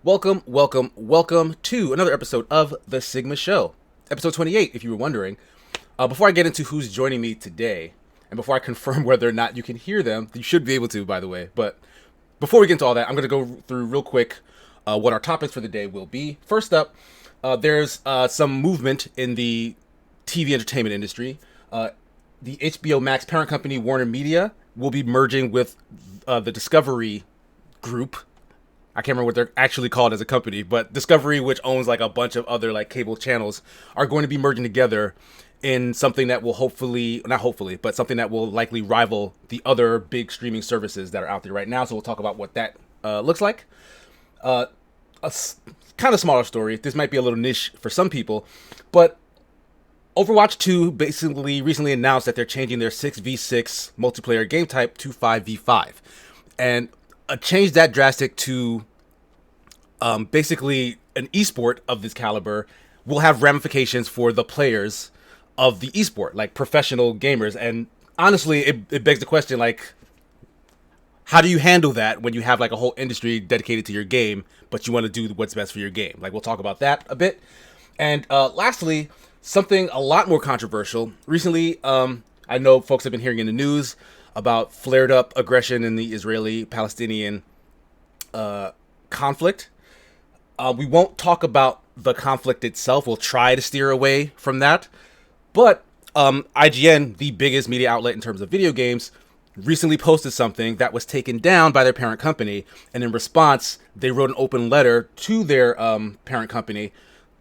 Welcome to another episode of The Sigma Show. Episode 28, if you were wondering. Before I get into who's joining me today, and before I confirm whether or not you can hear them, you should be able to, by the way. But before we get into all that, I'm going to go through real quick what our topics for the day will be. First up, there's some movement in the TV entertainment industry. The HBO Max parent company, Warner Media, will be merging with the Discovery Group. I can't remember what they're actually called as a company, but Discovery, which owns like a bunch of other like cable channels, are going to be merging together in something that will not hopefully, but something that will likely rival the other big streaming services that are out there right now. So we'll talk about what that looks like. A kind of smaller story. This might be a little niche for some people, but Overwatch 2 basically recently announced that they're changing their 6v6 multiplayer game type to 5v5. And a change that drastic to basically an esport of this caliber will have ramifications for the players of the esport, like professional gamers. And honestly, it begs the question, like, how do you handle that when you have like a whole industry dedicated to your game, but you want to do what's best for your game? Like, we'll talk about that a bit. And lastly, something a lot more controversial. Recently, I know folks have been hearing in the news about flared up aggression in the Israeli-Palestinian conflict. We won't talk about the conflict itself. We'll try to steer away from that. But IGN, the biggest media outlet in terms of video games, recently posted something that was taken down by their parent company. And in response, they wrote an open letter to their parent company,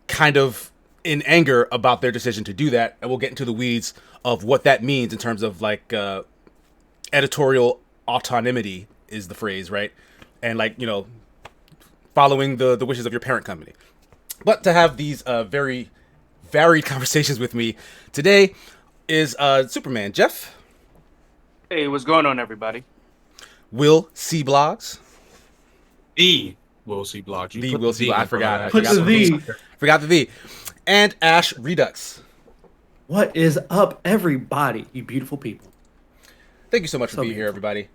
kind of in anger about their decision to do that. And we'll get into the weeds of what that means in terms of like editorial autonomy is the phrase, right? And like, you know, following the wishes of your parent company. But to have these very varied conversations with me today is Superman Jeff. Hey, what's going on, everybody? Will C Blogs. The Will C Blogs. The Will C. I forgot. I Put forgot the V. Forgot the V. And Ash Redux. What is up, everybody? You beautiful people. Thank you so much for So being here, beautiful.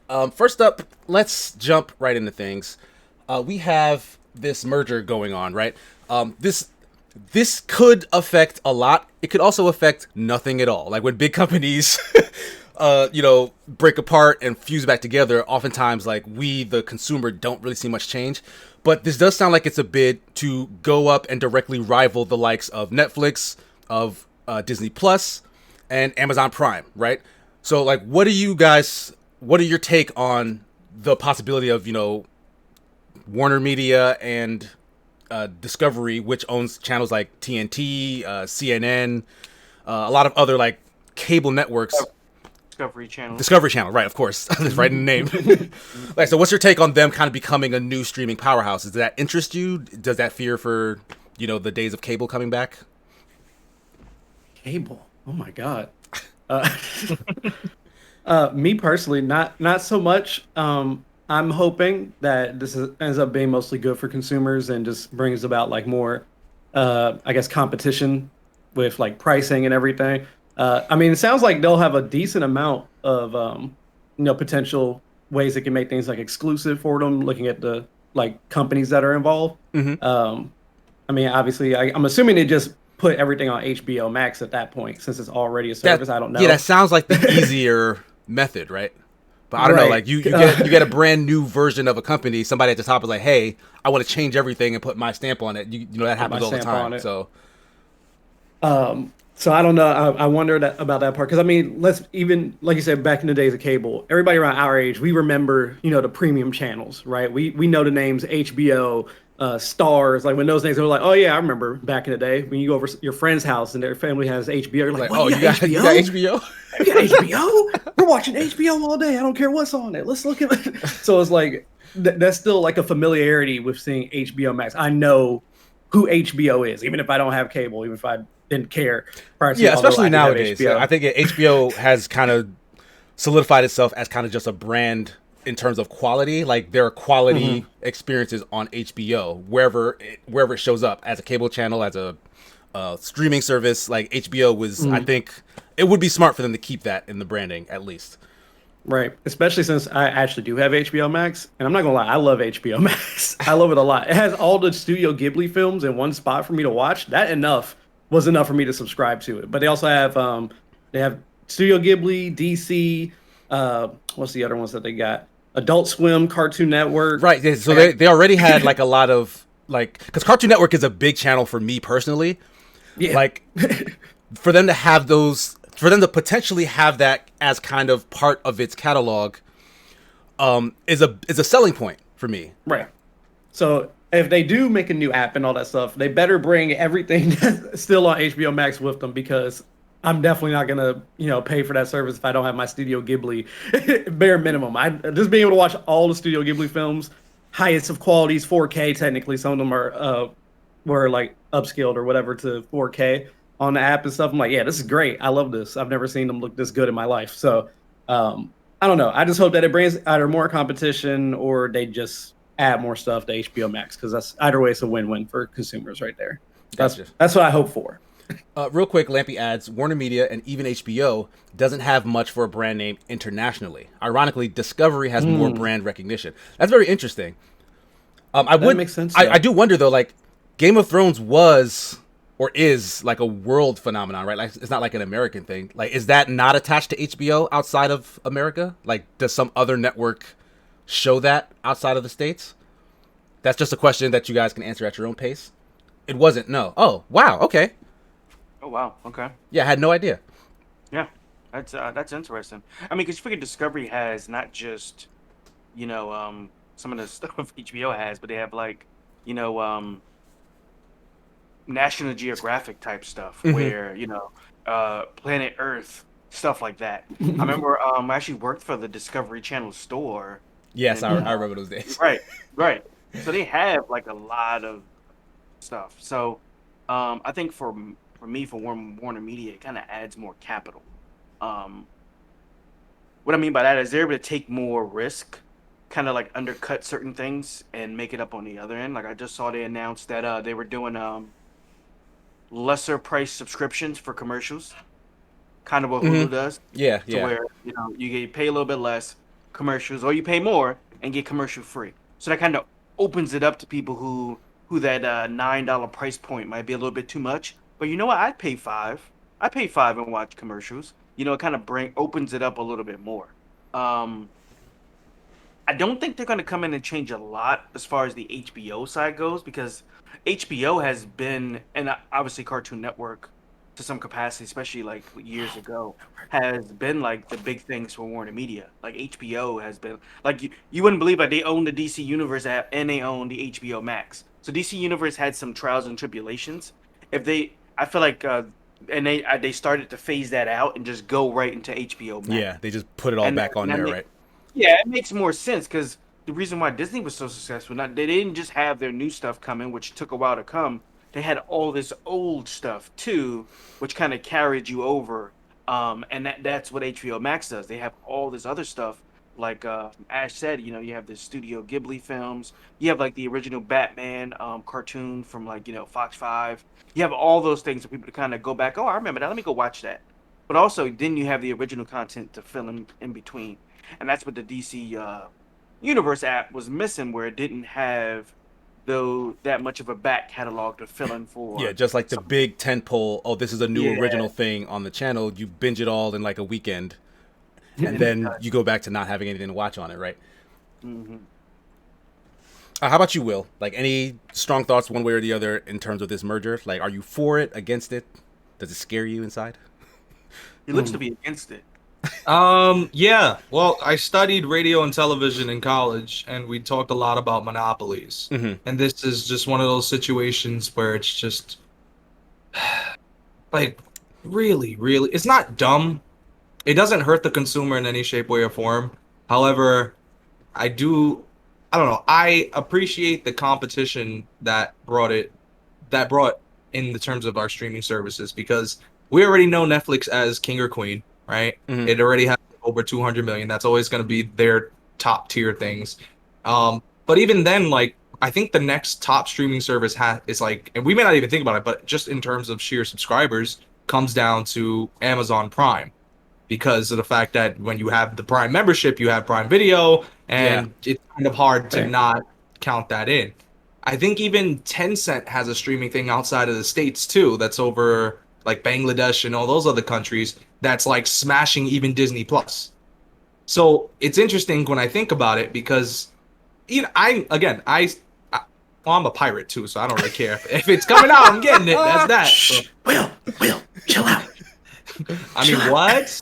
everybody. First up, let's jump right into things. We have this merger going on, right? This could affect a lot. It could also affect nothing at all. Like when big companies, break apart and fuse back together, oftentimes, like we, the consumer, don't really see much change. But this does sound like it's a bid to go up and directly rival the likes of Netflix, of Disney Plus, and Amazon Prime, right? So, like, what are your take on the possibility of, Warner Media and Discovery, which owns channels like TNT, CNN, a lot of other like cable networks. Discovery Channel. Discovery Channel, right? Of course, that's right in the name. Like, so what's your take on them kind of becoming a new streaming powerhouse? Does that interest you? Does that fear for the days of cable coming back? Cable. Oh my god. Uh, me personally, not so much. I'm hoping that ends up being mostly good for consumers and just brings about like more, I guess, competition with like pricing and everything. I mean, it sounds like they'll have a decent amount of, potential ways it can make things like exclusive for them. Looking at the like companies that are involved. I mean, obviously, I'm assuming they just put everything on HBO Max at that point since it's already a service. I don't know. Yeah, that sounds like the easier method, right? But I don't know, Right. like you get a brand new version of a company. Somebody at the top is like, "Hey, I want to change everything and put my stamp on it." You know that happens my all the stamp on time. it. So So I don't know. I wonder about that part because I mean, let's even like you said, back in the days of cable, everybody around our age, we remember the premium channels, right? We know the names HBO, Stars. Like when those names, they were like, oh yeah, I remember back in the day when you go over your friend's house and their family has HBO. You're like, what, oh, you got you HBO? got HBO? You got HBO? We're watching HBO all day. I don't care what's on it. Let's look at it. So it's like that's still like a familiarity with seeing HBO Max. I know who HBO is, even if I don't have cable, even if I didn't care. Prior to, Yeah, although especially I do have nowadays. HBO. I think HBO has kind of solidified itself as kind of just a brand in terms of quality. Like there are quality experiences on HBO wherever it shows up as a cable channel, as a streaming service. Like HBO was, I think it would be smart for them to keep that in the branding at least. Right. Especially since I actually do have HBO Max. And I'm not gonna lie, I love HBO Max. I love it a lot. It has all the Studio Ghibli films in one spot for me to watch. That enough was enough for me to subscribe to it. But they also have they have Studio Ghibli, DC, what's the other ones that they got? Adult Swim, Cartoon Network. Right. Yeah, so They have- they already had like a lot of like because Cartoon Network is a big channel for me personally. yeah. Like for them to have those, for them to potentially have that as kind of part of its catalog, is a selling point for me. Right. So if they do make a new app and all that stuff, they better bring everything that's still on HBO Max with them because I'm definitely not gonna, pay for that service if I don't have my Studio Ghibli bare minimum. I just being able to watch all the Studio Ghibli films, highest of qualities, 4K technically. Some of them are were like upscaled or whatever to 4K on the app and stuff. I'm like, yeah, this is great. I love this. I've never seen them look this good in my life. So I don't know. I just hope that it brings either more competition or they just add more stuff to HBO Max because that's either way it's a win-win for consumers right there. That's Gotcha. that's what I hope for. Real quick, Lampy adds Warner Media and even HBO doesn't have much for a brand name internationally. Ironically, Discovery has more brand recognition. That's very interesting. I That would makes sense, I yeah. do wonder though, like Game of Thrones was or is like a world phenomenon, right? Like it's not like an American thing. Like is that not attached to HBO outside of America? Like does some other network show that outside of the States? That's just a question that you guys can answer at your own pace. It wasn't. No. Oh, wow. Okay. Oh wow. Okay. Yeah, I had no idea. Yeah. That's interesting. I mean, because you figure Discovery has not just, some of the stuff HBO has, but they have like, you know, National Geographic type stuff where, Planet Earth, stuff like that. I remember I actually worked for the Discovery Channel store Yes, and I remember those days. right, right. So they have like a lot of stuff. So I think for me for Warner Media, it kind of adds more capital. Um, what I mean by that is they're able to take more risk, kind of like undercut certain things and make it up on the other end. Like I just saw they announced that they were doing lesser price subscriptions for commercials, kind of what Hulu does, Yeah, to yeah. where you pay a little bit less commercials, or you pay more and get commercial free. So that kind of opens it up to people who that $9 price point might be a little bit too much. But you know what? I'd pay five. I pay five and watch commercials. It kind of opens it up a little bit more. Um, I don't think they're going to come in and change a lot as far as the HBO side goes because HBO has been, and obviously Cartoon Network to some capacity, especially like years ago, has been like the big things for Warner Media. Like HBO has been like you wouldn't believe it. They own the DC Universe app and they own the HBO Max. So DC Universe had some trials and tribulations. I feel like, and they started to phase that out and just go right into HBO Max. Yeah, they just put it all back on And there, they, right? yeah, it makes more sense because the reason why Disney was so successful, not they didn't just have their new stuff coming, which took a while to come. They had all this old stuff too, which kind of carried you over. And that's what HBO Max does. They have all this other stuff, like Ash said. You have the Studio Ghibli films. You have like the original Batman cartoon from like Fox Five. You have all those things for people to kind of go back. Oh, I remember that. Let me go watch that. But also, then you have the original content to fill in between, and that's what the DC Universe app was missing, where it didn't have though that much of a back catalog to fill in for. Yeah, just like the big tentpole. Oh, this is a new Yeah, original thing on the channel. You binge it all in like a weekend, and and then you go back to not having anything to watch on it, right? hmm How about you, Will? Like any strong thoughts one way or the other in terms of this merger? Like, are you for it, against it? Does it scare you inside? he looks to be against it. Yeah. Well, I studied radio and television in college, and we talked a lot about monopolies. Mm-hmm. And this is just one of those situations where it's just like really, really, it's not dumb. It doesn't hurt the consumer in any shape, way, or form. However, I do, I don't know. I appreciate the competition that brought in the terms of our streaming services because we already know Netflix as king or queen, right? Mhm. It already has over 200 million. That's always going to be their top tier things. But even then, like, I think the next top streaming service is like, and we may not even think about it, but just in terms of sheer subscribers, comes down to Amazon Prime. because of the fact that when you have the Prime membership, you have Prime Video, and it's kind of hard to Fair. not count that in. I think even Tencent has a streaming thing outside of the States too, that's over like Bangladesh and all those other countries, that's like smashing even Disney Plus. So it's interesting when I think about it because, well, I'm a pirate too, so I don't really care if it's coming out. I'm getting it. That's that. So, Will, chill out. I mean, what?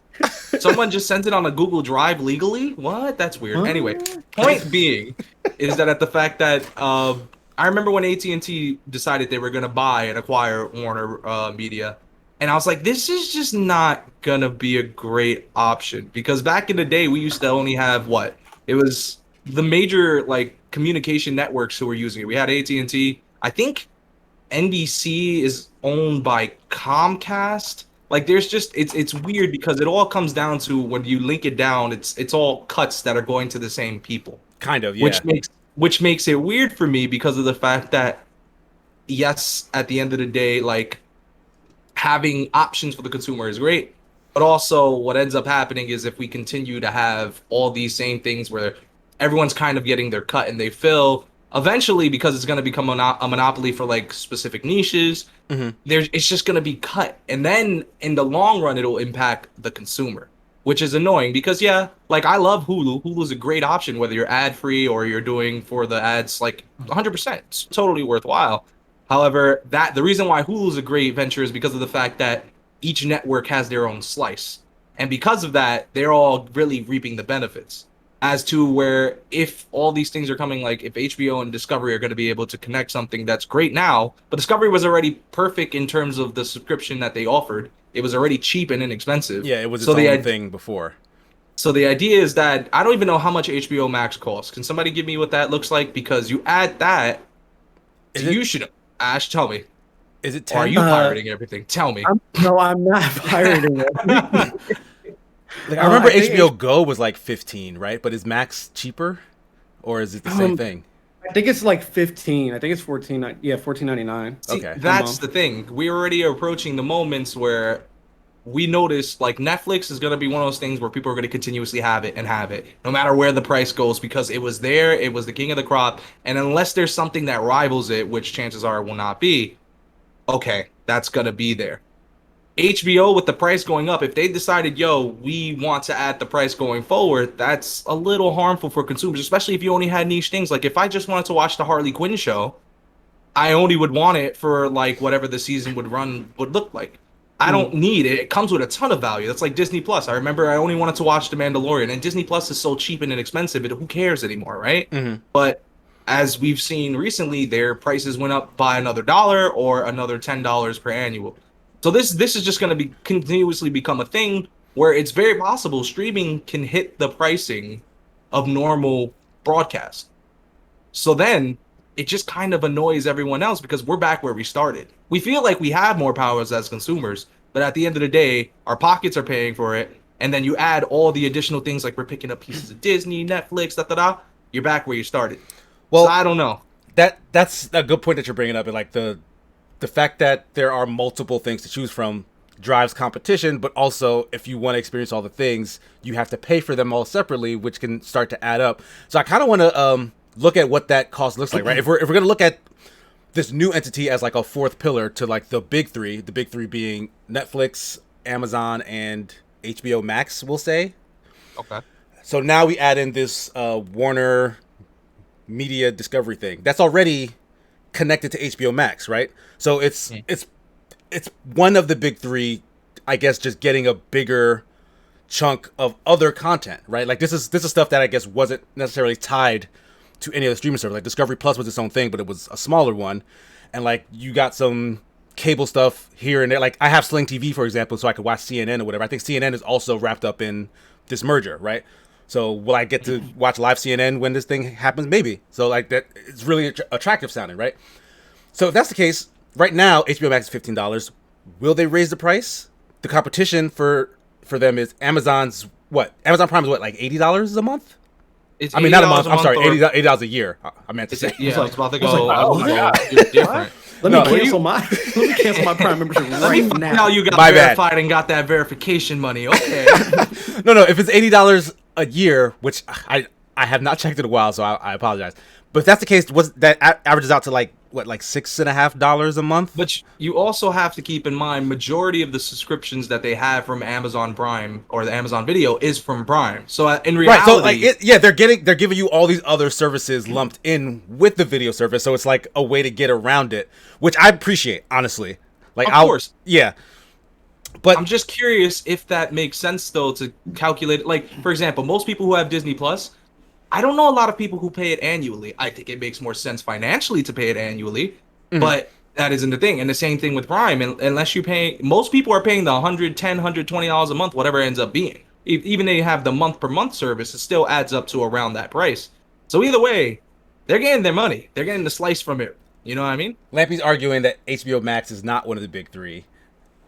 Someone just sent it on a Google Drive legally? What? That's weird. Anyway, point being is that at the fact that I remember when AT&T decided they were going to buy and acquire Warner Media, and I was like, this is just not going to be a great option because back in the day we used to only have what? It was the major like communication networks who were using it. We had AT&T. I think NBC is owned by Comcast. Like there's just it's weird because it all comes down to when you link it down, it's all cuts that are going to the same people. Kind of, yeah. Which makes it weird for me because of the fact that yes, at the end of the day, like having options for the consumer is great, but also what ends up happening is if we continue to have all these same things where everyone's kind of getting their cut and they fill eventually because it's going to become a monopoly for like specific niches. It's just going to be cut, and then in the long run it'll impact the consumer, which is annoying because like I love Hulu's a great option whether you're ad free or you're doing for the ads, like 100%. It's totally worthwhile. However, the reason why Hulu's a great venture is because of the fact that each network has their own slice, and because of that they're all really reaping the benefits. As to where if all these things are coming, like if HBO and Discovery are going to be able to connect something that's great now, but Discovery was already perfect in terms of the subscription that they offered. It was already cheap and inexpensive. Yeah, it was its own thing before. So the idea is that I don't even know how much HBO Max costs. Can somebody give me what that looks like? Because you add that, you should. Ash, tell me. Is it 10? Or are you pirating everything? Tell me. I'm not pirating it. Like I remember HBO Go was like 15, right? But is Max cheaper, or is it the same thing? I think it's like 15. I think it's 14. Yeah, $14.99. Okay, that's the thing. We're already approaching the moments where we notice like Netflix is going to be one of those things where people are going to continuously have it, no matter where the price goes, because it was there, it was the king of the crop, and unless there's something that rivals it, which chances are it will not be, okay, that's going to be there. HBO, with the price going up, if they decided, we want to add the price going forward, that's a little harmful for consumers, especially if you only had niche things. Like if I just wanted to watch the Harley Quinn show, I only would want it for like whatever the season would look like. I don't need it. It comes with a ton of value. That's like Disney Plus. I remember I only wanted to watch The Mandalorian, and Disney Plus is so cheap and inexpensive, who cares anymore, right? But as we've seen recently, their prices went up by another $1 or another $10 per annual. So this is just going to be continuously become a thing where it's very possible streaming can hit the pricing of normal broadcast. So then it just kind of annoys everyone else because we're back where we started. We feel like we have more powers as consumers, but at the end of the day, our pockets are paying for it. And then you add all the additional things like we're picking up pieces of Disney, Netflix, you're back where you started. Well, so I don't know. That's a good point that you're bringing up. And like the fact that there are multiple things to choose from drives competition, but also if you want to experience all the things, you have to pay for them all separately, which can start to add up. So I kind of want to look at what that cost looks like, right? If we're going to look at this new entity as like a fourth pillar to like the big three being Netflix, Amazon, and HBO Max, we'll say. Okay. So now we add in this Warner Media Discovery thing. That's already connected to HBO Max, right? So it's one of the big three, I guess, just getting a bigger chunk of other content, right? Like this is stuff that I guess wasn't necessarily tied to any other streaming service. Like Discovery Plus was its own thing, but it was a smaller one, and like you got some cable stuff here and there. Like I have Sling TV, for example, so I could watch CNN or whatever. I think CNN is also wrapped up in this merger, right? So will I get to watch live CNN when this thing happens? Maybe. So like that, it's really attractive sounding, right? So if that's the case, right now HBO Max is $15. Will they raise the price? The competition for them is Amazon's what? Amazon Prime is what, like $80 a month? It's not a month. I'm sorry, $80 a year. I meant to say. Yeah, I was about to go. You're different. Let No, me cancel my Prime membership Let me right find now. out you got My bad. verified and got that verification money. Okay. No. If it's $80 a year, which I have not checked in a while, so I apologize. But if that's the case, was that averages out to like $6.50 a month? But you also have to keep in mind, majority of the subscriptions that they have from Amazon Prime or the Amazon Video is from Prime. So in reality, Right, so like they're giving you all these other services lumped in with the video service, so it's like a way to get around it, which I appreciate, honestly. Like, Of course. Yeah. But I'm just curious if that makes sense though to calculate. Like, for example, most people who have Disney Plus, I don't know a lot of people who pay it annually. I think it makes more sense financially to pay it annually, but that isn't the thing. And the same thing with Prime. And unless you pay, most people are paying the $110, $120 a month, whatever it ends up being. Even they have the month per month service, it still adds up to around that price. So either way, they're getting their money. They're getting the slice from it. You know what I mean? Lampy's arguing that HBO Max is not one of the big three.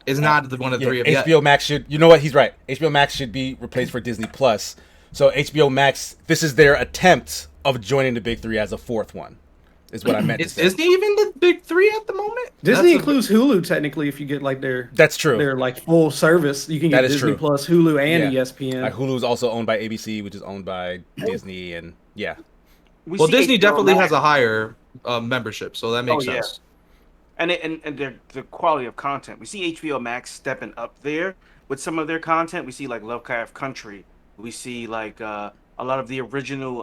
It's not the one of the three of yet. HBO Max should, you know what? He's right. HBO Max should be replaced for Disney Plus. So HBO Max, this is their attempt of joining the big three as a fourth one, is what I meant to Is say. Disney even the big three at the moment? Disney includes Hulu technically if you get like their That's true. their like full service. You can That get is Disney true. Plus, Hulu, and Yeah. ESPN. Like Hulu's also owned by ABC, which is owned by Disney, and yeah. We Well, see Disney HBO definitely Max. has a higher membership, so that makes Oh, yeah. sense. And the quality of content. We see HBO Max stepping up there with some of their content. We see like Lovecraft Country. We see like a lot of the original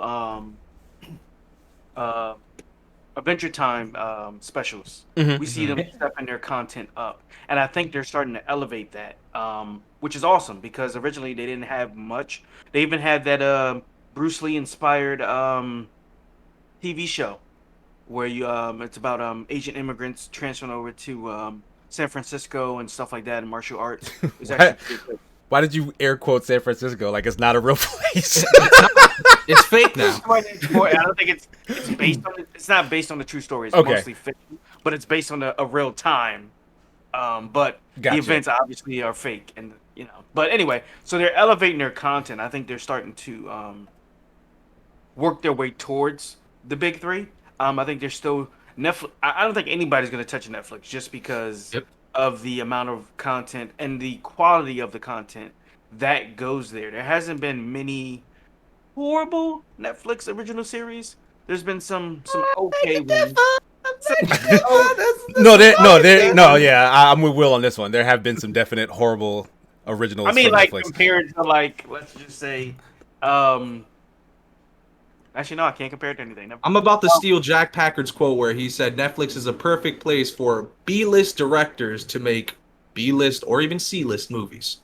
Adventure Time specials. We see them stepping their content up, and I think they're starting to elevate that, which is awesome because originally they didn't have much. They even had that Bruce Lee inspired TV show where you it's about Asian immigrants transferring over to San Francisco and stuff like that in martial arts. It's actually pretty good. Why did you air quote San Francisco like it's not a real place? It's fake now. I don't think it's based on it's not based on the true story. It's Okay. mostly fiction, but it's based on a real time. But Gotcha. the events obviously are fake, and you know. But anyway, so they're elevating their content. I think they're starting to work their way towards the big three. I think they're still Netflix. I don't think anybody's going to touch Netflix just because of the amount of content and the quality of the content that goes there. There hasn't been many horrible Netflix original series. There's been some okay ones. I'm with Will on this one. There have been some definite horrible originals. I mean, from like Netflix. compared to like let's just say, actually no, I can't compare it to anything. I'm about to steal Jack Packard's quote where he said Netflix is a perfect place for B-list directors to make B-list or even C-list movies.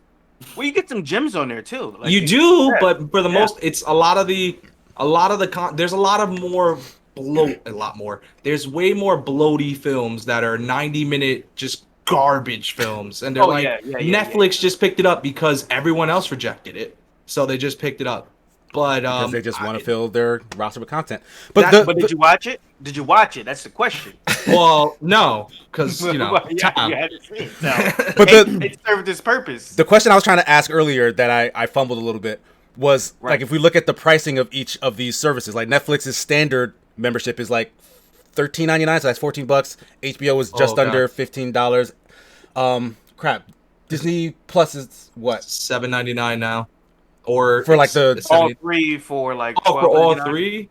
Well, you get some gems on there too. Like, You do, yeah. but for the most, it's a lot of the there's a lot more. There's way more bloaty films that are 90-minute just garbage films, and they're Netflix just picked it up because everyone else rejected it, so they just picked it up. But because they just want to fill their roster with content. But did you watch it? Did you watch it? That's the question. Well, no, because you know, you had to see it. So, But it served its purpose. The question I was trying to ask earlier that I fumbled a little bit was like if we look at the pricing of each of these services, like Netflix's standard membership is like $13.99, so that's $14. HBO is just under $15. Disney Plus is what? $7.99 now, or for like the all three for like for all $12.99. three.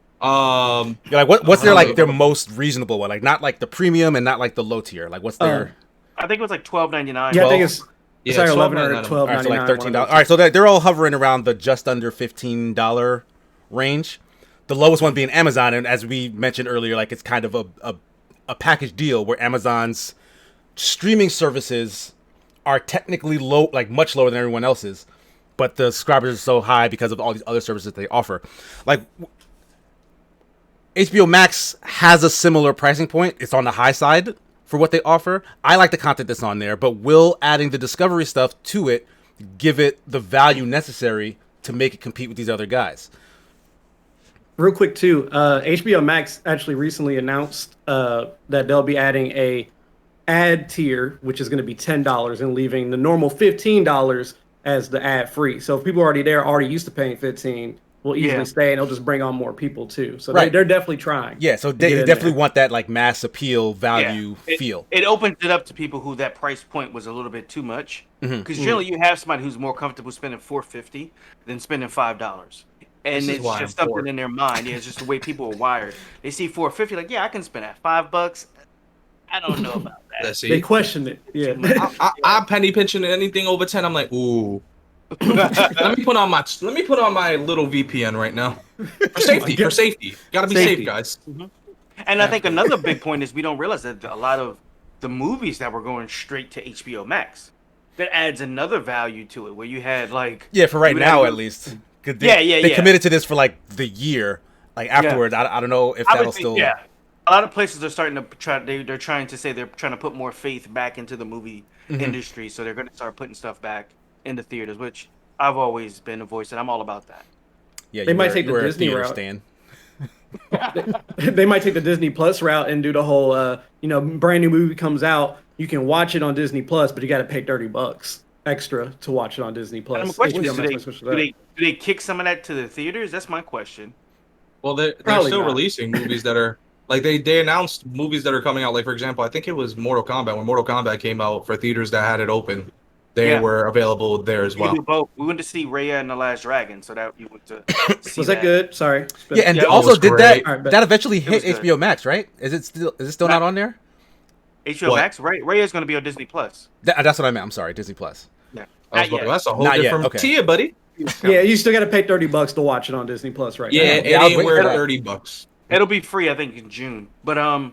Like what's their like their most reasonable one? Like not like the premium and not like the low tier. Like what's their? I think it was like $12.99. Yeah, I think it's Yeah, either 11 or $12.99. $12.99. All right, so like $13. one All of right, so they're all hovering around the just under $15 range. The lowest one being Amazon, and as we mentioned earlier, like it's kind of a package deal where Amazon's streaming services are technically low, like much lower than everyone else's, but the subscribers are so high because of all these other services they offer. Like HBO Max has a similar pricing point. It's on the high side for what they offer. I like the content that's on there, but will adding the Discovery stuff to it give it the value necessary to make it compete with these other guys? Real quick too, HBO Max actually recently announced that they'll be adding a ad tier, which is going to be $10 and leaving the normal $15 as the ad free. So if people are already there, already used to paying $15, will easily Yeah. stay, and it'll just bring on more people too. So Right. they're definitely trying. Yeah, so to they get in definitely there. want that like mass appeal value It, feel. it opens it up to people who that price point was a little bit too much. Mhm. Because generally you have somebody who's more comfortable spending $4.50 than spending $5. And This is it's why just I'm something poor. in their mind. Yeah, it's just the way people are wired. They see $4.50, like, yeah, I can spend that $5. I don't know about that. Let's They see. question it. Too Yeah. much. I'm penny pinching anything over 10. I'm like, ooh. Let me put on my little VPN right now for safety. For God. safety, gotta be Safety. safe, guys. And I think Absolutely. another big point is we don't realize that a lot of the movies that were going straight to HBO Max, that adds another value to it, where you had like Yeah, for right you would have now to at go- least. 'Cause Yeah, They yeah. committed to this for like the year. Like afterwards, I don't know if I that'll would think, still. yeah. A lot of places are starting to try. They're trying to say they're trying to put more faith back into the movie industry, so they're going to start putting stuff back into theaters, which I've always been a voice, and I'm all about that. Yeah, They might take you the were a Disney theater route. stand. They might take the Disney Plus route and do the whole, brand new movie comes out, you can watch it on Disney Plus, but you got to pay $30 extra to watch it on Disney And my Plus. question is, HBO Max might switch to do that. they do they kick some of that to the theaters? That's my question. Well, they're Probably still not. releasing movies that are like they announced movies that are coming out. Like for example, I think it was Mortal Kombat. When Mortal Kombat came out for theaters that had it open, they Yeah. were available there as You can well. do both. We went to see Raya and the Last Dragon, so that you went to see Was that good? Sorry. Yeah, and Yeah, it also was did great. that Alright, bet. that eventually It was hit good. HBO Max, right? Is it still not on there? HBO What? Max, right? Raya is going to be on Disney Plus. That's what I meant. I'm sorry, Disney Plus. Yeah. I was Not about- yet. that's a whole Not yet, different okay. tier, buddy. Yeah, you still got to pay $30 to watch it on Disney Plus right Yeah, now. it Yeah, I was ain't waiting for worth that. $30. It'll be free, I think, in June. But I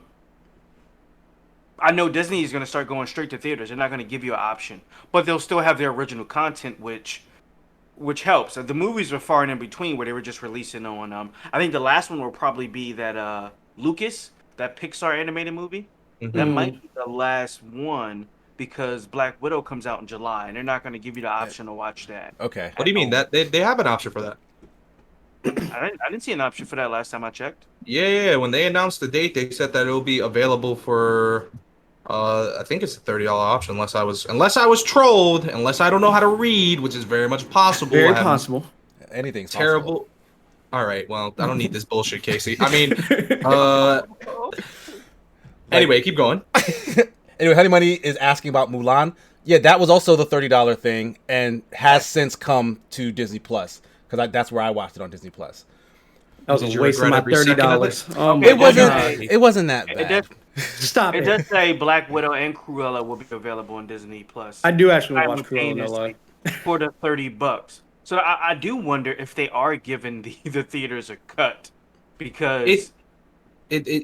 know Disney is going to start going straight to theaters. They're not going to give you an option, but they'll still have their original content, which helps. The movies were far and in between where they were just releasing on. I think the last one will probably be that Lucas, that Pixar animated movie. Mhm. That might be the last one because Black Widow comes out in July, and they're not going to give you the option to watch that. Okay. What do you mean that they have an option for that? I didn't see an option for that last time I checked. Yeah. When they announced the date, they said that it will be available for. I think it's a $30 option, unless I was trolled, unless I don't know how to read, which is very much possible. Very I have possible. Anything's terrible. All right, well, I don't need this bullshit, Casey. I mean, uh, anyway, keep going. possible. Anyway, Honey Money is asking about Mulan. Yeah, that was also the $30 thing, and has since come to Disney Plus because that's where I watched it on Disney Plus. That was Did a you waste of regret my every second of $30. it? Oh my Okay, It wasn't. God. It wasn't that It bad. does. Stop It it. does say Black Widow and Cruella will be available on Disney Plus. I do actually watch Cruella, no lie. simultaneously for the $30. So I do wonder if they are giving the theaters a cut because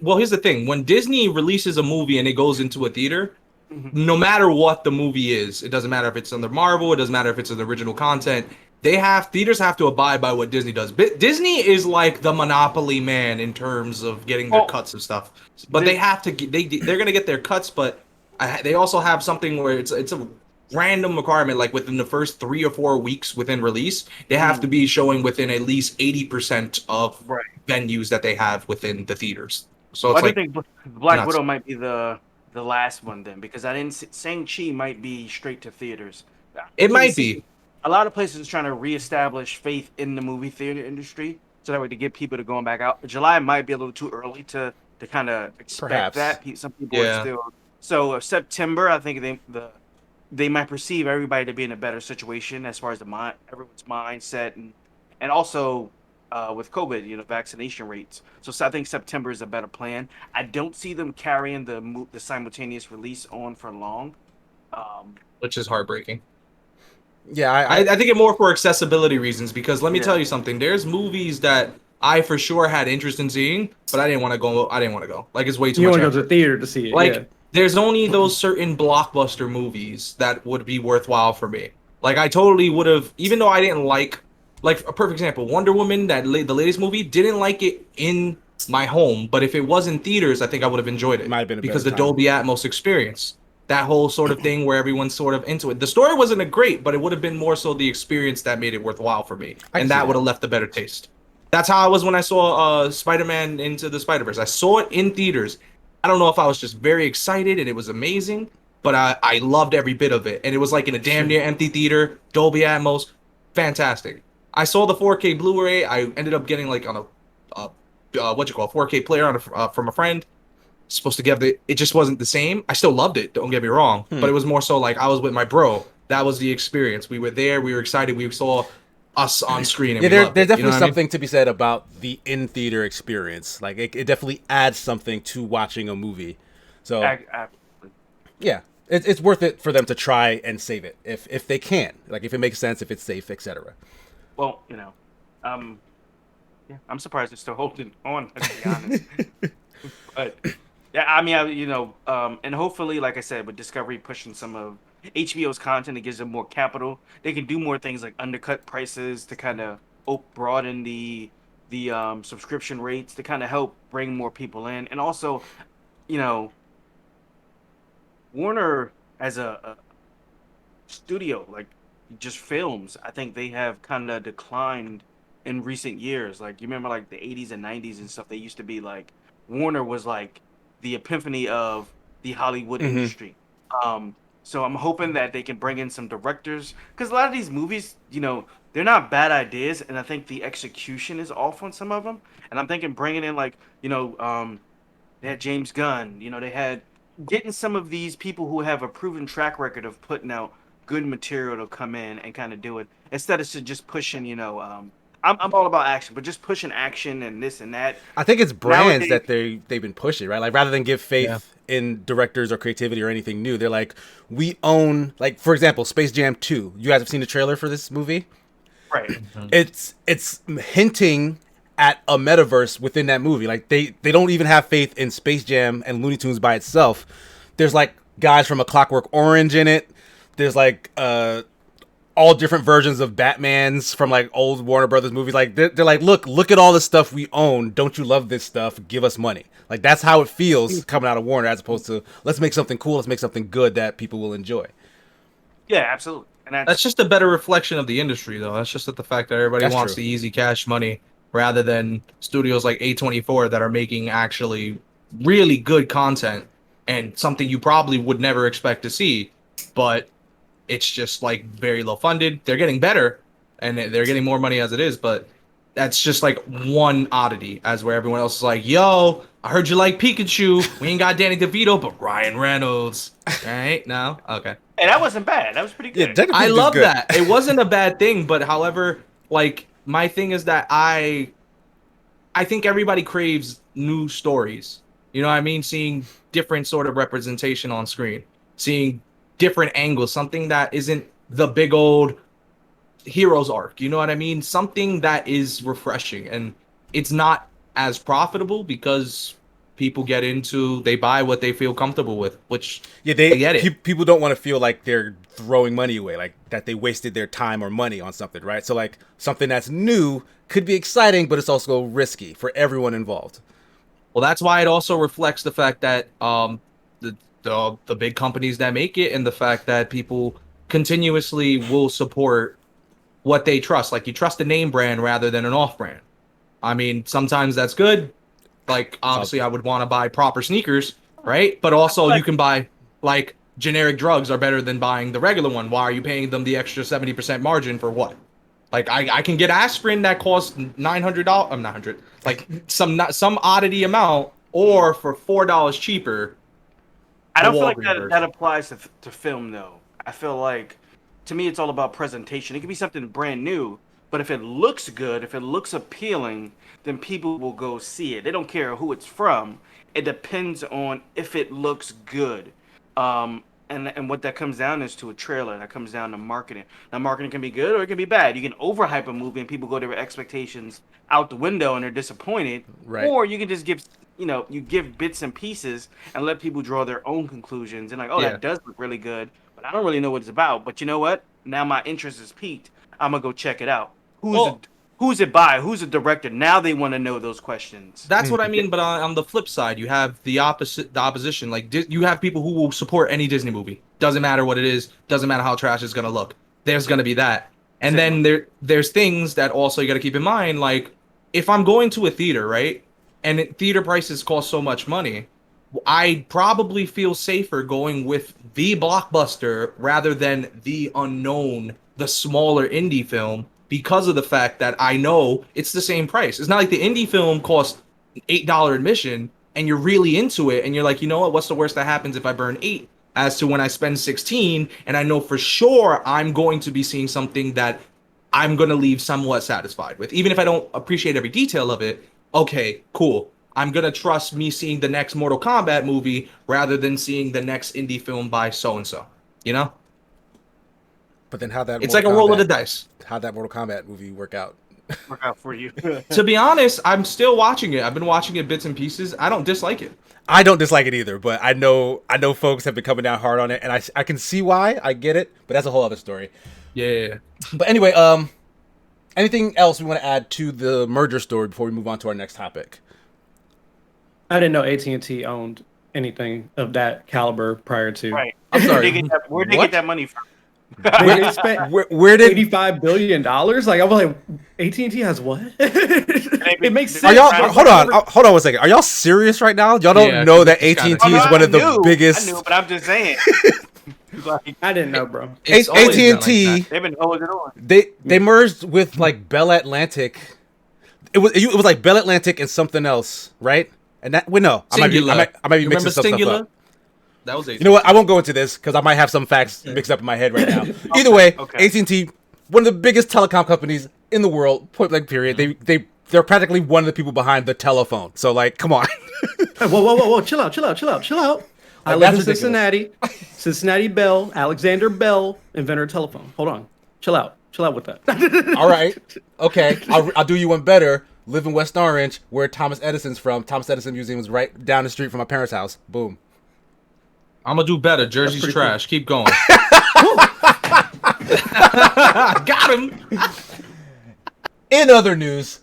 Well, here's the thing: when Disney releases a movie and it goes into a theater, no matter what the movie is, it doesn't matter if it's under Marvel, it doesn't matter if it's an original content. Theaters have to abide by what Disney does. Disney is like the monopoly man in terms of getting their Well, cuts of stuff. But they have to. They're gonna get their cuts, but they also have something where it's a random requirement. Like within the first 3 or 4 weeks within release, they have to be showing within at least 80% of Right. venues that they have within the theaters. So I it's do like think Black nuts. Widow might be the last one then because I didn't Shang-Chi might be straight to theaters. it might be. A lot of places are trying to reestablish faith in the movie theater industry so that way to get people to going back out. July might be a little too early to kind of expect Perhaps. that. Some people Yeah. are still September. I think they might perceive everybody to be in a better situation as far as everyone's mindset and also with COVID, vaccination rates. So I think September is a better plan. I don't see them carrying the simultaneous release on for long. Which is heartbreaking. Yeah, I think it more for accessibility reasons because let me Yeah. tell you something. There's movies that I for sure had interest in seeing, but I didn't want to go. Like it's way too You much want to go to effort. the theater to see it. Like yeah. there's only those certain blockbuster movies that would be worthwhile for me. Like I totally would have, even though I didn't like a perfect example, Wonder Woman, the latest movie, didn't like it in my home, but if it was in theaters, I think I would have enjoyed it Might have been a because the better time. Dolby Atmos experience. That whole sort of thing where everyone's sort of into it. The story wasn't a great, but it would have been more so the experience that made it worthwhile for me, I can and see that that. would have left a better taste. That's how I was when I saw Spider-Man Into the Spider-Verse. I saw it in theaters. I don't know if I was just very excited and it was amazing, but I loved every bit of it, and it was like in a damn near empty theater, Dolby Atmos, fantastic. I saw the 4K Blu-ray. I ended up getting like on what you call 4K player on from a friend. Supposed to get it just wasn't the same. I still loved it. Don't get me wrong, but it was more so like I was with my bro. That was the experience. We were there. We were excited. We saw us on screen and Yeah, we loved there's it. You know definitely what I mean? something to be said about the in theater experience. Like it definitely adds something to watching a movie. So I, yeah, it's worth it for them to try and save it if they can. Like if it makes sense, if it's safe, etc. well, yeah, I'm surprised it's still holding on. To be honest, but yeah, I mean, and hopefully, like I said, with Discovery pushing some of HBO's content, it gives them more capital. They can do more things like undercut prices to kind of broaden the subscription rates to kind of help bring more people in, and also, you know, Warner as a studio, like just films, I think they have kind of declined in recent years. Like you remember like the 80s and 90s and stuff, they used to be like Warner was like the epiphany of the Hollywood Hmm. industry. Um so I'm hoping that they can bring in some directors cuz a lot of these movies, they're not bad ideas and I think the execution is off on some of them. And I'm thinking bringing in like, they had James Gunn. They had getting some of these people who have a proven track record of putting out good material to come in and kind of do it instead of just pushing. I'm all about action, but just pushing action and this and that. I think it's brands Nowadays, that they've been pushing, right? Like rather than give Yeah. faith in directors or creativity or anything new, they're like, we own, like for example, Space Jam 2. You guys have seen the trailer for this movie? right? It's hinting at a metaverse within that movie. Like they don't even have faith in Space Jam and Looney Tunes by itself. There's like guys from A Clockwork Orange in it. There's like all different versions of Batmans from like old Warner Brothers movies. Like they're like, look at all the stuff we own. Don't you love this stuff? Give us money. Like that's how it feels coming out of Warner, as opposed to let's make something cool, let's make something good that people will enjoy. Yeah, absolutely. And That's just a better reflection of the industry, though. That's just that the fact that everybody That's wants true. the easy cash money rather than studios like A24 that are making actually really good content and something you probably would never expect to see, but it's just like very low funded. They're getting better and they're getting more money as it is, but that's just like one oddity as where everyone else is like, yo, I heard you like Pikachu. We ain't got Danny DeVito, but Ryan Reynolds. All right, no? Okay. hey, that wasn't bad. That was pretty Yeah, good. Detective I Pikachu's love good. that. It wasn't a bad thing, but however, like my thing is that I think everybody craves new stories. You know what I mean? Seeing different sort of representation on screen, seeing different angles, something that isn't the big old hero's arc. You know what I mean? Something that is refreshing and it's not as profitable because people they buy what they feel comfortable with, which Yeah, I get it. people don't want to feel like they're throwing money away, like that they wasted their time or money on something, right? So like something that's new could be exciting, but it's also risky for everyone involved. Well, that's why it also reflects the fact that the big companies that make it and the fact that people continuously will support what they trust. Like you trust a name brand rather than an off brand. I mean, sometimes that's good. Like So obviously I would want to buy proper sneakers, right? But also you Like, can buy like generic drugs are better than buying the regular one. Why are you paying them the extra 70% margin for what? Like I can get aspirin that costs $900. I'm not hundred. Like some oddity amount, or for $4 cheaper, I the don't feel like Walgreens that version. applies to film though. I feel like to me it's all about presentation. It could be something brand new, but if it looks good, if it looks appealing, then people will go see it. They don't care who it's from. It depends on if it looks good. And what that comes down is to a trailer. That comes down to marketing. Now marketing can be good or it can be bad. You can overhype a movie and people go their expectations out the window and they're disappointed, right. or you can just you give bits and pieces and let people draw their own conclusions and like, oh, Yeah. that does look really good, but I don't really know what it's about. But you know what? Now my interest is piqued. I'm gonna go check it out. Well, Who's it by? Who's the director? Now they want to know those questions. that's what I mean. But on the flip side, you have the opposition. Like you have people who will support any Disney movie. Doesn't matter what it is. Doesn't matter how trash it's gonna look. There's gonna be that. And Same. then there's things that also you got to keep in mind. Like if I'm going to a theater, right, and theater prices cost so much money, I probably feel safer going with the blockbuster rather than the unknown, the smaller indie film because of the fact that I know it's the same price. It's not like the indie film costs $8 admission and you're really into it and you're like, you know what, what's the worst that happens if I burn 8 as to when I spend 16 and I know for sure I'm going to be seeing something that I'm going to leave somewhat satisfied with. Even if I don't appreciate every detail of it, okay, cool. I'm going to trust me seeing the next Mortal Kombat movie rather than seeing the next indie film by so and so. You know? But then how'd that It's like a roll of the Kombat, dice. how'd that Mortal Kombat movie work out? Work out for you. To be honest, I'm still watching it. I've been watching it bits and pieces. I don't dislike it. I don't dislike it either, but I know folks have been coming down hard on it, and I can see why. I get it, but that's a whole other story. Yeah. But anyway, anything else we want to add to the merger story before we move on to our next topic? I didn't know AT&T owned anything of that caliber prior to. Right. I'm sorry. Where'd they What? get that money from? They spent Where did $85 billion. Like, I was like, AT&T has what? It makes sense. are y'all? Right. Hold on 1 second. Are y'all serious right now? Y'all don't Yeah, know that it's AT&T kinda- is one of the biggest. I knew, but I'm just saying. Like, I didn't know, bro. It's always been like AT&T. that. they've been holding it on. They merged with like Bell Atlantic. It was like Bell Atlantic and something else, right? And that no, I might be Singular. mixing You remember some Singular? stuff up. That was You know what? I won't go into this because I might have some facts mixed up in my head right now. Either way, okay. AT&T, one of the biggest telecom companies in the world. Point blank. Period. They're practically one of the people behind the telephone. So like, come on. Whoa. Chill out. I live in that's Cincinnati. Cincinnati Bell, Alexander Bell, inventor of telephone. Hold on. Chill out with that. All right. Okay. I'll do you one better. Live in West Orange, where Thomas Edison's from. Thomas Edison Museum is right down the street from my parents' house. Boom. I'm gonna do better. Jersey's pretty trash. Keep going. Got him. In other news,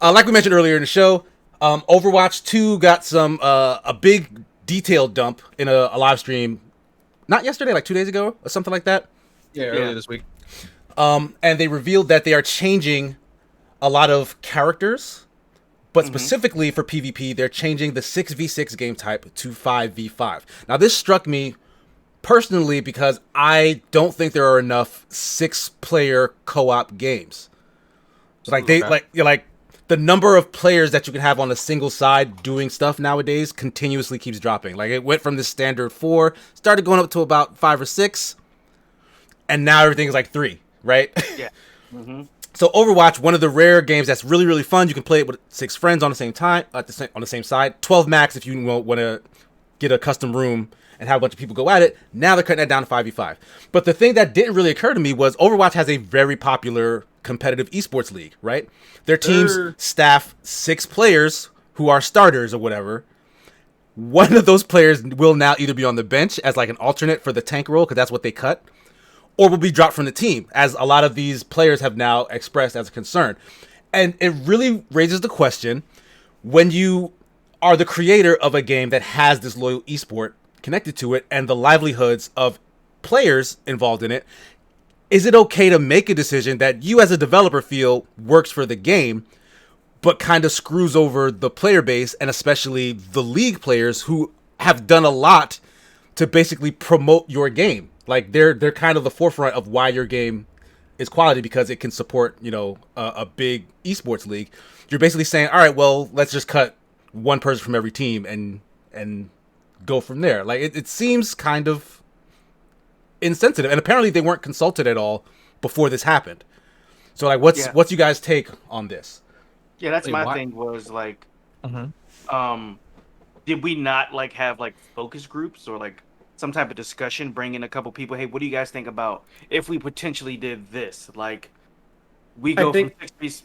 like we mentioned earlier in the show, Overwatch 2 got some a big detail dump in a live stream, not yesterday, like 2 days ago or something like that. Yeah, earlier this week. And they revealed that they are changing a lot of characters, but specifically for PvP, they're changing the 6v6 game type to 5v5. Now, this struck me personally because I don't think there are enough 6-player co-op games. Like the number of players that you can have on a single side doing stuff nowadays continuously keeps dropping. Like it went from the standard 4, started going up to about 5 or 6, and now everything is like 3, right? Yeah. Mm-hmm. So Overwatch, one of the rare games that's really, really fun. You can play it with 6 friends on the same time, on the same side. 12 max if you want to get a custom room and have a bunch of people go at it. Now they're cutting that down to 5v5. But the thing that didn't really occur to me was Overwatch has a very popular competitive esports league, right? Their teams staff 6 players who are starters or whatever. One of those players will now either be on the bench as like an alternate for the tank role, because that's what they cut, or will be dropped from the team, as a lot of these players have now expressed as a concern. And it really raises the question, when you are the creator of a game that has this loyal esport connected to it and the livelihoods of players involved in it, is it okay to make a decision that you as a developer feel works for the game, but kind of screws over the player base and especially the league players who have done a lot to basically promote your game? Like they're kind of the forefront of why your game is quality, because it can support, a big esports league. You're basically saying, all right, well, let's just cut one person from every team and go from there. Like it seems kind of insensitive, and apparently they weren't consulted at all before this happened. So like, what's you guys' take on this? Yeah, that's Wait, my what? thing was like, Mm-hmm. did we not like have like focus groups or like some type of discussion, bring in a couple people? Hey, what do you guys think about if we potentially did this? Like, we go from 6v.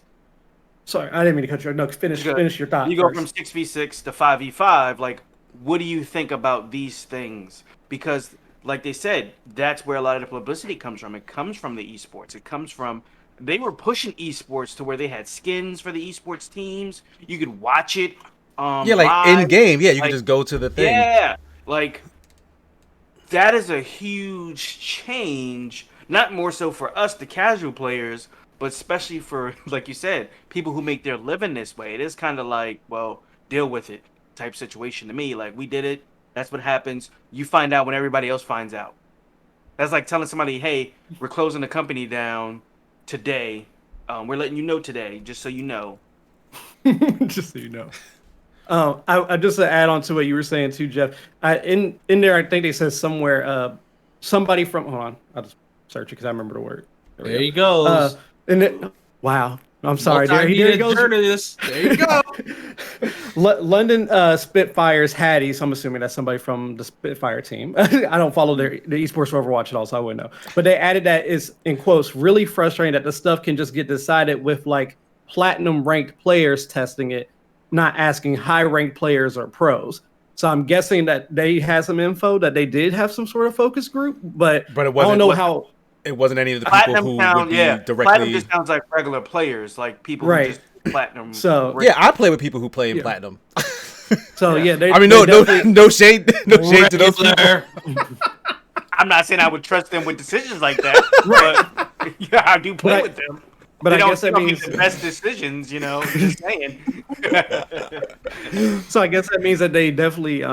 Sorry, I didn't mean to cut you off. No, finish your thought. You go first. from 6v6 to 5v5. Like, what do you think about these things? Because, like they said, that's where a lot of the publicity comes from. It comes from the esports. It comes from, they were pushing esports to where they had skins for the esports teams. You could watch it. Yeah, like live. in game. Yeah, you Like, can just go to the thing. Yeah, like that is a huge change. Not more so for us, the casual players, but especially for, like you said, people who make their living this way. It is kind of like, well, deal with it type situation to me. Like, we did it. That's what happens. You find out when everybody else finds out. That's like telling somebody, hey, we're closing the company down today. We're letting you know today, just so you know. Just so you know. I just to add on to what you were saying too, Jeff. In there, I think they said somewhere, somebody from. Hold on, I'll just search it because I remember the word. There he goes. And it, wow, I'm sorry. There he goes. Journalist. There you go. London Spitfires Hattie. So I'm assuming that's somebody from the Spitfire team. I don't follow the esports for Overwatch at all, so I wouldn't know. But they added that is in quotes really frustrating that the stuff can just get decided with like platinum ranked players testing it, not asking high ranked players or pros. So I'm guessing that they had some info that they did have some sort of focus group, but it wasn't, I don't know how. It wasn't any of the people Platinum who sound, would be directly. Platinum just sounds like regular players, like people who just platinum. So yeah, I play with people who play in platinum. So yeah, I mean, no shade to those people. I'm not saying I would trust them with decisions like that, but yeah, I do play with them. But they I guess that don't means make the best decisions, you know. Just saying. So I guess that means that they definitely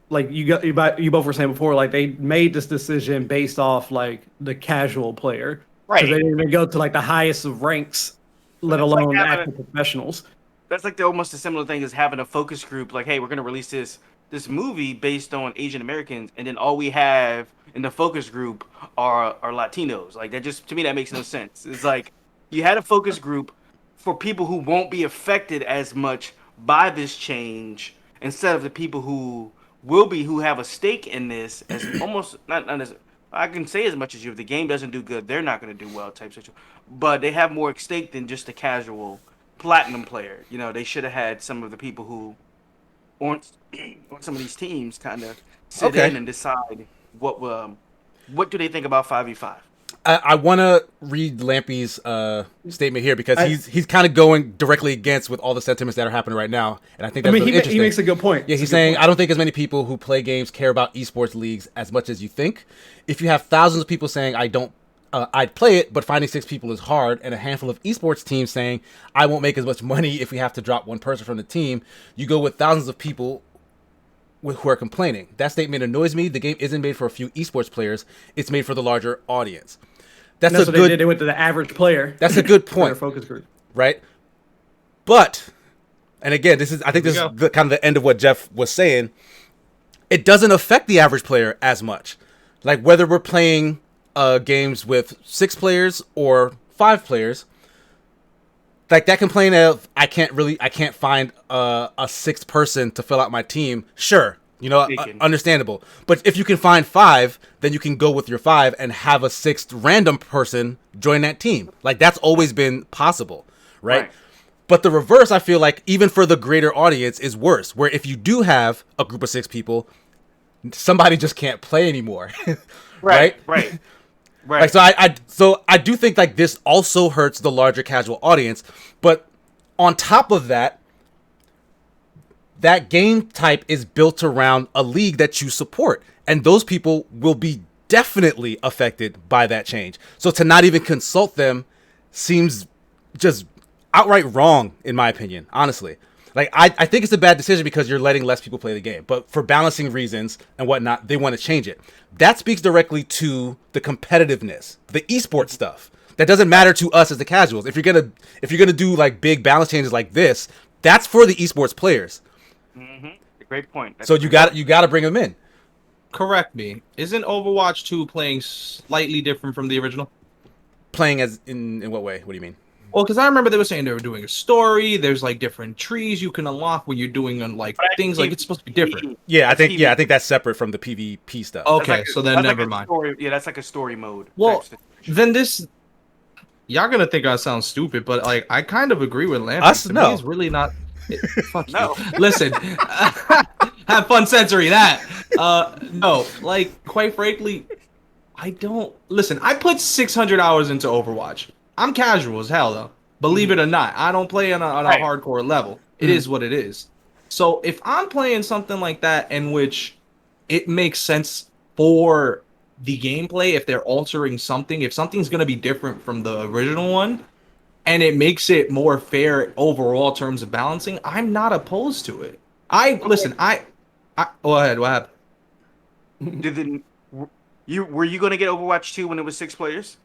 like you both were saying before, like they made this decision based off like the casual player, right? They didn't even go to like the highest of ranks, let alone like actual professionals. That's like almost a similar thing as having a focus group. Like, hey, we're gonna release this movie based on Asian Americans, and then all we have in the focus group are Latinos. Like that just to me that makes no sense. It's like you had a focus group for people who won't be affected as much by this change, instead of the people who will be, who have a stake in this, as almost not as I can say as much as you. If the game doesn't do good, they're not going to do well type situation. But they have more at stake than just a casual platinum player. You know, they should have had some of the people who on some of these teams kind of sit in and decide what do they think about 5v5. I want to read Lampy's statement here because he's kind of going directly against with all the sentiments that are happening right now, and I think that's really interesting. He makes a good point. Yeah, he's saying I don't think as many people who play games care about esports leagues as much as you think. If you have thousands of people saying I'd play it, but finding 6 people is hard, and a handful of esports teams saying I won't make as much money if we have to drop one person from the team, you go with thousands of people who are complaining. That statement annoys me. The game isn't made for a few esports players; it's made for the larger audience. That's a good. They went to the average player. That's a good point. Focus group, right? But, and again, this is the kind of the end of what Jeff was saying. It doesn't affect the average player as much, like whether we're playing games with 6 players or 5 players. Like that complaint of I can't find a 6th person to fill out my team. Sure. You know, understandable. But if you can find 5, then you can go with your 5 and have a 6th random person join that team. Like that's always been possible, right? But the reverse, I feel like, even for the greater audience, is worse. Where if you do have a group of 6 people, somebody just can't play anymore, right? Like so I do think like this also hurts the larger casual audience. But on top of that, that game type is built around a league that you support, and those people will be definitely affected by that change. So to not even consult them seems just outright wrong, in my opinion, honestly. Like, I think it's a bad decision because you're letting less people play the game, but for balancing reasons and whatnot, they want to change it. That speaks directly to the competitiveness, the esports stuff. That doesn't matter to us as the casuals. If you're gonna do like big balance changes like this, that's for the esports players. Mm-hmm. Great point. So you got to bring them in. Correct me. Isn't Overwatch 2 playing slightly different from the original? Playing as in what way? What do you mean? Well, because I remember they were saying they were doing a story. There's like different trees you can unlock when you're doing like things like it's supposed to be different. Yeah, I think that's separate from the PvP stuff. Okay, like so then never mind. That's like a story mode. Well, then this, y'all gonna think I sound stupid, but like I kind of agree with Lance. To me, it's really not. Fuck no. You. Listen, have fun censoring that. No, like quite frankly, I don't listen. I put 600 hours into Overwatch. I'm casual as hell though. Believe it or not, I don't play on a hardcore level. It is what it is. So if I'm playing something like that in which it makes sense for the gameplay, if they're altering something, if something's gonna be different from the original one, and it makes it more fair overall in terms of balancing, I'm not opposed to it. Listen, I go ahead, what happened? Were you gonna get Overwatch 2 when it was 6 players?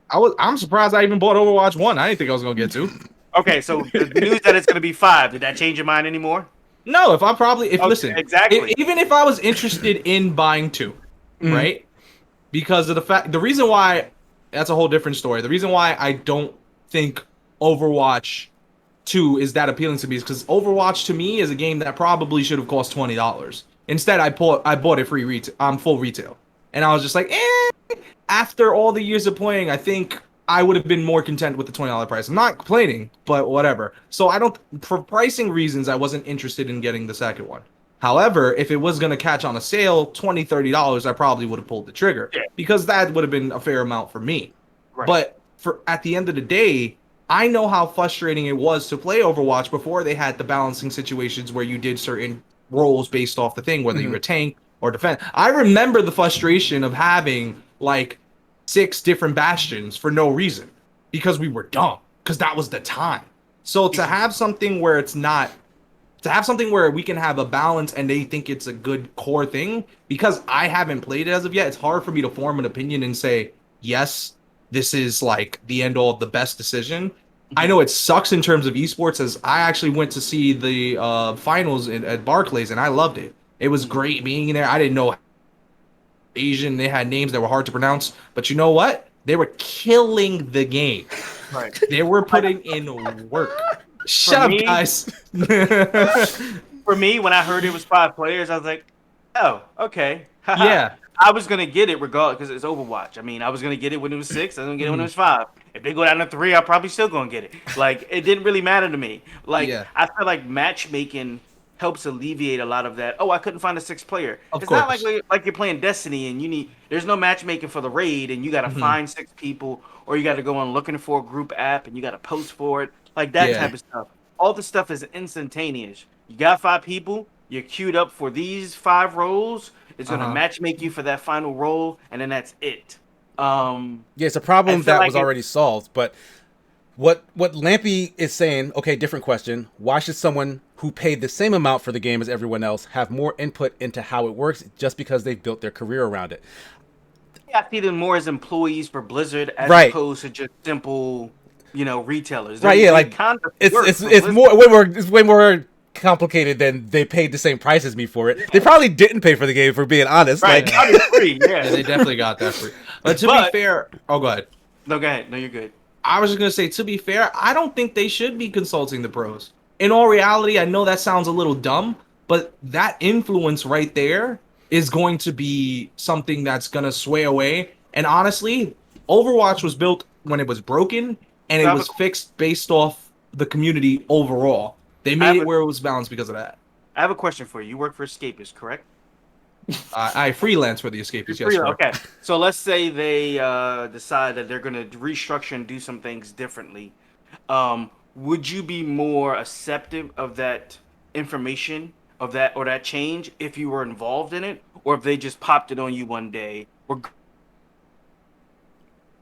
I'm surprised I even bought Overwatch 1. I didn't think I was gonna get 2. Okay, so the news that it's going to be 5, did that change your mind anymore? No, if Okay, listen, exactly. even if I was interested in buying 2, right? Because of the reason why, that's a whole different story. The reason why I don't think Overwatch 2 is that appealing to me is because Overwatch to me is a game that probably should have cost $20. Instead, I bought it full retail, and I was just like, After all the years of playing, I think I would have been more content with the $20 price. I'm not complaining, but whatever. So I don't, for pricing reasons, I wasn't interested in getting the second one. However, if it was going to catch on a sale, $20, $30, I probably would have pulled the trigger Yeah. because that would have been a fair amount for me. Right. But for at the end of the day, I know how frustrating it was to play Overwatch before they had the balancing situations where you did certain roles based off the thing, whether you were tank or defense. I remember the frustration of having like 6 different bastions for no reason because we were dumb, because that was the time. So to have something where it's not, to have something where we can have a balance and they think it's a good core thing, because I haven't played it as of yet, it's hard for me to form an opinion and say, yes, this is like the end all of the best decision. I know it sucks in terms of esports, as I actually went to see the finals at Barclays and I loved it. It was great being there. I didn't know Asian. They had names that were hard to pronounce, but you know what? They were killing the game. Right. They were putting in work. Shut up, me- guys. For me, when I heard it was 5 players, I was like, oh, okay. Yeah. I was going to get it regardless because it's Overwatch. I mean, I was going to get it when it was 6. I was going to get it when it was 5. If they go down to 3, I'm probably still going to get it. Like, it didn't really matter to me. Like, Yeah. I feel like matchmaking helps alleviate a lot of that. Oh, I couldn't find a 6th player. Of It's not course. like you're playing Destiny and there's no matchmaking for the raid and you got to find 6 people or you got to go on looking for a group app and you got to post for it. Like that Yeah. type of stuff. All the stuff is instantaneous. You got 5 people, you're queued up for these 5 roles. It's gonna matchmake you for that final role, and then that's it. Yeah, it's a problem that was already solved. But what Lampy is saying, okay, different question. Why should someone who paid the same amount for the game as everyone else have more input into how it works just because they've built their career around it? I see them more as employees for Blizzard as Right. opposed to just simple, retailers. Right, yeah, like it's way more complicated than they paid the same price as me for it. They probably didn't pay for the game, for being honest. Right, Like, I was free, Yeah, yeah. they definitely got that free. But to be But- fair, oh, go ahead. No, go ahead. No, you're good. I was just gonna say, to be fair, I don't think they should be consulting the pros. In all reality, I know that sounds a little dumb, but that influence right there is going to be something that's gonna sway away. And honestly, Overwatch was built when it was broken, and it was fixed based off the community overall. They made it where it was balanced because of that. I have a question for you. You work for Escapist, correct? I freelance for the Escapists. Yes, correct. Okay. So let's say they decide that they're going to restructure and do some things differently. Would you be more accepting of that information, of that change, if you were involved in it, or if they just popped it on you one day, or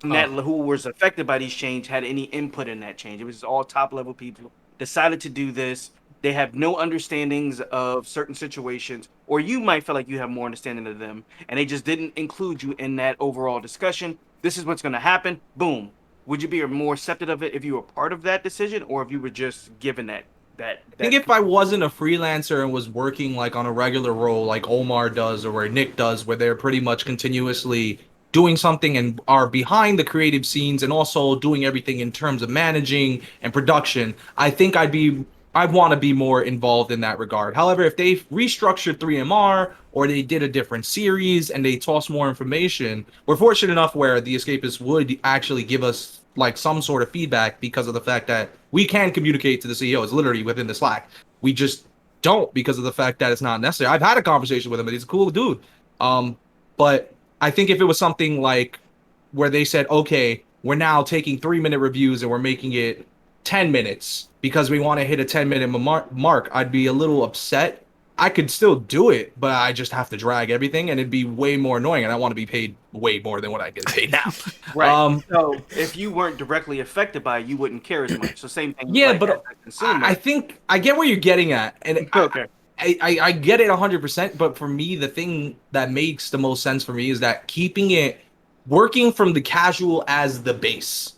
that who was affected by these change had any input in that change? It was all top level people decided to do this. They have no understandings of certain situations, or you might feel like you have more understanding of them, and they just didn't include you in that overall discussion. This is what's going to happen. Boom. Would you be more accepted of it if you were part of that decision, or if you were just given that? I think if I wasn't a freelancer and was working like on a regular role, like Omar does or where Nick does, where they're pretty much continuously doing something and are behind the creative scenes and also doing everything in terms of managing and production, I think I'd want to be more involved in that regard. However, if they restructured 3MR or they did a different series and they toss more information, we're fortunate enough where the Escapists would actually give us like some sort of feedback because of the fact that we can communicate to the CEOs literally within the Slack. We just don't because of the fact that it's not necessary. I've had a conversation with him, but he's a cool dude. But I think if it was something like where they said, okay, we're now taking 3-minute reviews and we're making it 10 minutes because we want to hit a 10-minute mark, I'd be a little upset. I could still do it, but I just have to drag everything and it'd be way more annoying. And I want to be paid way more than what I get paid now. Right. So if you weren't directly affected by it, you wouldn't care as much. So same thing. Yeah, like but as a consumer. I think I get where you're getting at. And Okay. I get it 100%. But for me, the thing that makes the most sense for me is that keeping it working from the casual as the base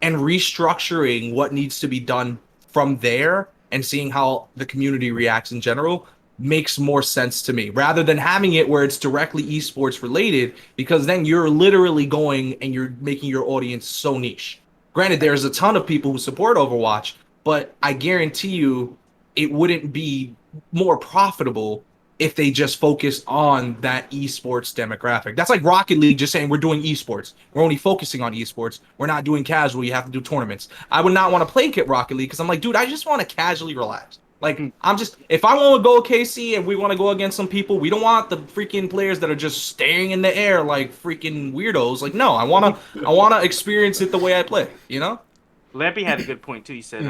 and restructuring what needs to be done from there and seeing how the community reacts in general makes more sense to me rather than having it where it's directly esports related, because then you're literally going and you're making your audience so niche. Granted, there's a ton of people who support Overwatch, but I guarantee you it wouldn't be more profitable if they just focused on that esports demographic. That's like Rocket League just saying we're doing esports. We're only focusing on esports. We're not doing casual. You have to do tournaments. I would not want to play Rocket League because I'm like, dude, I just want to casually relax. Like, I'm just, if I want to go KC and we want to go against some people, we don't want the freaking players that are just staring in the air like freaking weirdos. Like, no, I want to experience it the way I play, you know? Lampy had a good point too. He said,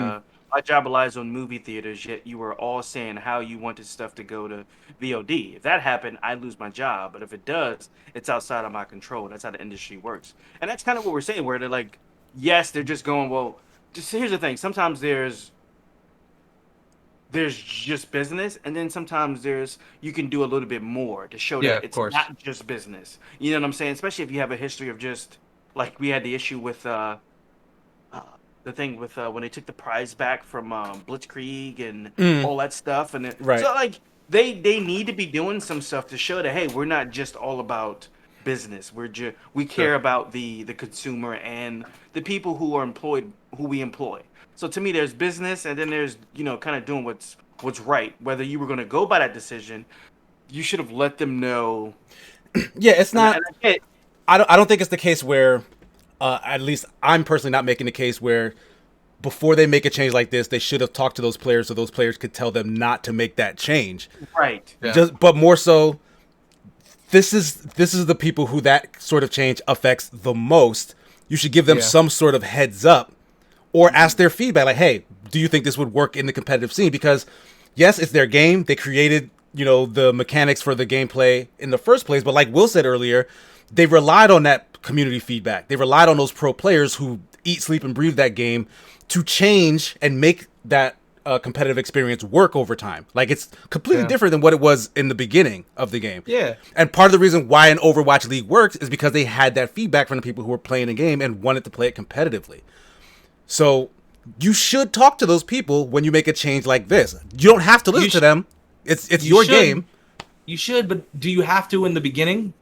"My job relies on movie theaters. Yet you were all saying how you wanted stuff to go to VOD. If that happened, I'd lose my job. But if it does, it's outside of my control. That's how the industry works. And that's kind of what we're saying. Where they're like, yes, they're just going. Well, just here's the thing. Sometimes there's just business, and then sometimes you can do a little bit more to show Yeah, that of it's course. not just business. You know what I'm saying? Especially if you have a history of just like we had the issue with the thing with when they took the prize back from Blitzkrieg and all that stuff, and Right. so like they need to be doing some stuff to show that hey, we're not just all about business. We care about the consumer and the people who are employed, who we employ. So to me, there's business, and then there's kind of doing what's right. Whether you were going to go by that decision, you should have let them know. Yeah, it's not. And I get, I don't think it's the case where, at least I'm personally not making the case where before they make a change like this, they should have talked to those players so those players could tell them not to make that change. right. Yeah. But more so, this is the people who that sort of change affects the most. You should give them Yeah. some sort of heads up, or ask their feedback. Like, hey, do you think this would work in the competitive scene? Because yes, it's their game. They created the mechanics for the gameplay in the first place. But like Will said earlier, they relied on that community feedback. They relied on those pro players who eat, sleep, and breathe that game to change and make that competitive experience work over time. Like, it's completely different than what it was in the beginning of the game. Yeah. And part of the reason why an Overwatch League works is because they had that feedback from the people who were playing the game and wanted to play it competitively. So you should talk to those people when you make a change like this. You don't have to listen to them. It's your game. You should, but do you have to in the beginning?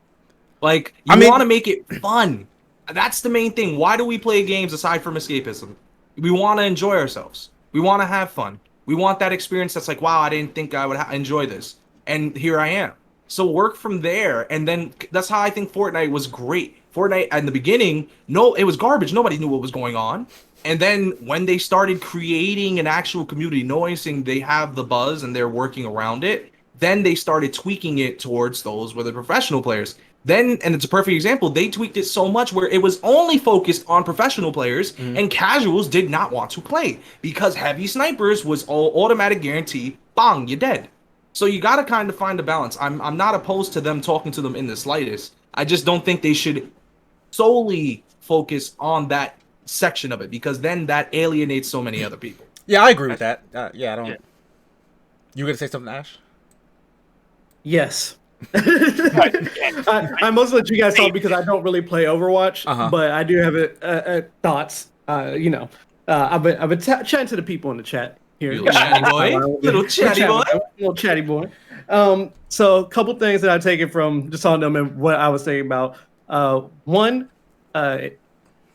Like, you I mean- want to make it fun. That's the main thing. Why do we play games aside from escapism? We want to enjoy ourselves. We want to have fun. We want that experience that's like, wow, I didn't think I would enjoy this. And here I am. So work from there. And then that's how I think Fortnite was great. Fortnite in the beginning, it was garbage. Nobody knew what was going on. And then when they started creating an actual community, noticing they have the buzz and they're working around it, then they started tweaking it towards those were the professional players. Then, and it's a perfect example, they tweaked it so much where it was only focused on professional players and casuals did not want to play because heavy snipers was all automatic guarantee, bang, you're dead. So you got to kind of find a balance. I'm not opposed to them talking to them in the slightest. I just don't think they should solely focus on that section of it because then that alienates so many other people. Yeah, I agree with that. Yeah, I don't. Yeah. You were gonna say something, Ash? Yes. I mostly let you guys talk because I don't really play Overwatch, but I do have thoughts. I've been chatting to the people in the chat here. Little chatty boy. Little chatty boy. Little chatty boy. So a couple things that I take it from just on them and what I was saying about. One,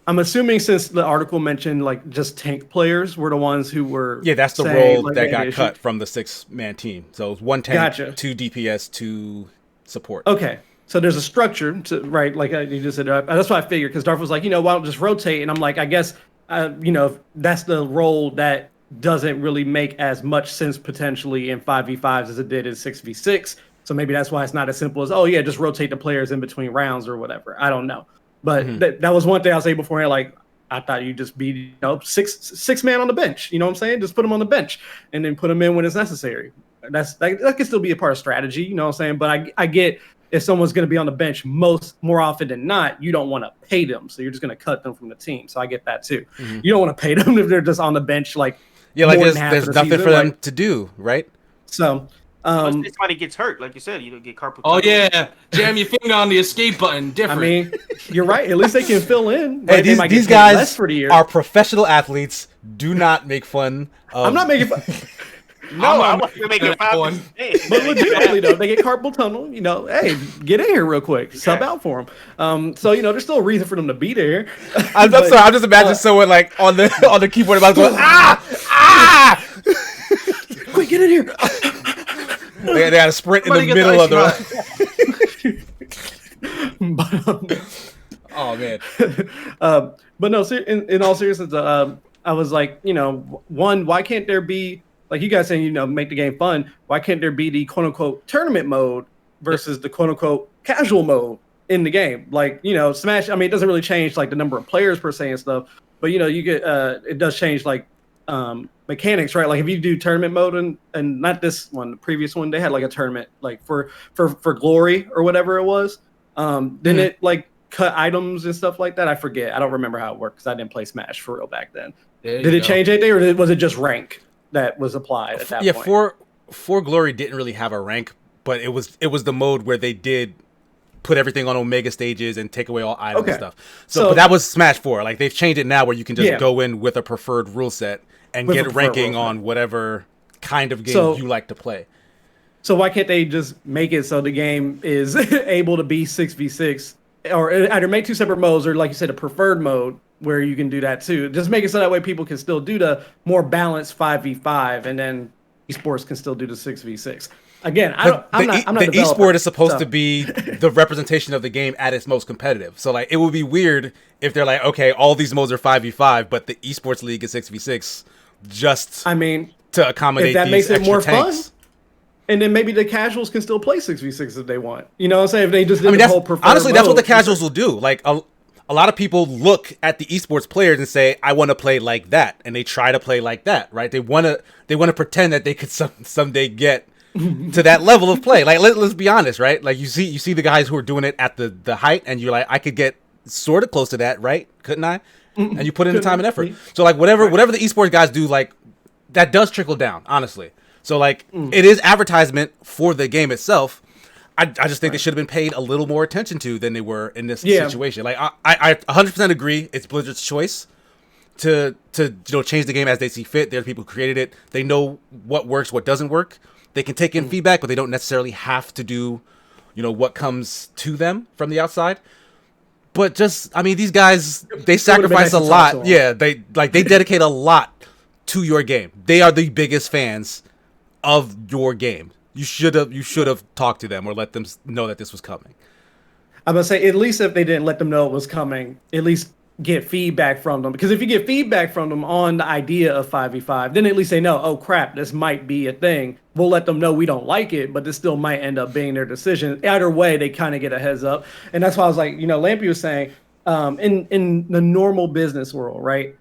I'm assuming since the article mentioned like just tank players were the ones who were That's the saying, role like, that they got had cut issues. from the 6-man team. So it was 1 tank, Gotcha. 2 DPS, 2 support. Okay, so there's a structure to right, like you just said. That's what I figured because Darth was like, why don't just rotate? And I'm like, I guess, that's the role that doesn't really make as much sense potentially in 5v5s as it did in 6v6. So maybe that's why it's not as simple as, just rotate the players in between rounds or whatever. I don't know, but that was one thing I was saying beforehand. Like, I thought you'd just be, six man on the bench. You know what I'm saying? Just put them on the bench and then put them in when it's necessary. That can still be a part of strategy. You know what I'm saying? But I get if someone's going to be on the bench more often than not, you don't want to pay them, so you're just going to cut them from the team. So I get that too. You don't want to pay them if they're just on the bench like Yeah, like more there's than half of the nothing season, for them like- to do, right? So Let's say somebody gets hurt, like you said, you get carpal Oh tunnel. yeah, jam your finger on the escape button. I Different. mean, you're right. At least they can fill in. Hey, They might get these paid guys less for the year. are professional athletes. Do not make fun of. I'm not making fun. No, I I'm wasn't making that fun. one. Hey, But legitimately though, they get carpal tunnel. You know, hey, get in here real quick, sub out for them. So you know, there's still a reason for them to be there. I'm But, sorry. I'm just imagining someone like on the keyboard about going ah. quick, get in here. They got to sprint in the Somebody get middle of ice the. But, Oh man. but no, in all seriousness, I was like, you know, one, why can't there be, like you guys saying, you know, make the game fun? Why can't there be the quote unquote tournament mode versus the quote unquote casual mode in the game? Like, you know, Smash, I mean, it doesn't really change like the number of players per se and stuff, but you know, you get, it does change like mechanics, right? Like if you do tournament mode and not this one, the previous one, they had like a tournament like for glory or whatever it was. Then it like cut items and stuff like that. I forget. I don't remember how it worked because I didn't play Smash for real back then. Did it change anything, or was it just rank that was applied at that point? Yeah, for Glory didn't really have a rank, but it was the mode where they did put everything on Omega stages and take away all items and stuff. So but that was Smash 4. Like they've changed it now where you can just go in with a preferred rule set and With a get preferred ranking rule set. on whatever kind of game you like to play. So why can't they just make it so the game is able to be 6v6, or either make two separate modes, or like you said, a preferred mode where you can do that too? Just make it so that way people can still do the more balanced 5v5, and then esports can still do the 6v6. Again, I'm not the a esport is supposed so. to be the representation of the game at its most competitive. So like it would be weird if they're like, okay, all these modes are 5v5, but the esports league is 6v6, just I mean, to accommodate if that these makes it extra more tanks. fun, and then maybe the casuals can still play 6v6 if they want. You know what I'm saying? If they just did I mean, the whole preferred honestly, that's what the mode. casuals will do. Like a lot of people look at the esports players and say, "I want to play like that," and they try to play like that, right? They want to pretend that they could someday get to that level of play. Like let's be honest, right? Like you see the guys who are doing it at the height, and you're like, I could get sort of close to that, right? Couldn't I? And you put in the time and effort. So like whatever the esports guys do, like that does trickle down, honestly. So like it is advertisement for the game itself. I just think they should have been paid a little more attention to than they were in this situation. Like I 100% agree. It's Blizzard's choice to change the game as they see fit. They're the people who created it. They know what works, what doesn't work. They can take in feedback, but they don't necessarily have to do, what comes to them from the outside. But just, I mean, these guys, they sacrifice a lot. Yeah, they dedicate a lot to your game. They are the biggest fans of your game. You should have talked to them or let them know that this was coming. I'm gonna say, at least if they didn't let them know it was coming, at least get feedback from them. Because if you get feedback from them on the idea of 5v5, then at least they know, oh crap, this might be a thing. We'll let them know we don't like it, but this still might end up being their decision. Either way, they kind of get a heads up. And that's why I was like, Lampy was saying, in the normal business world, right?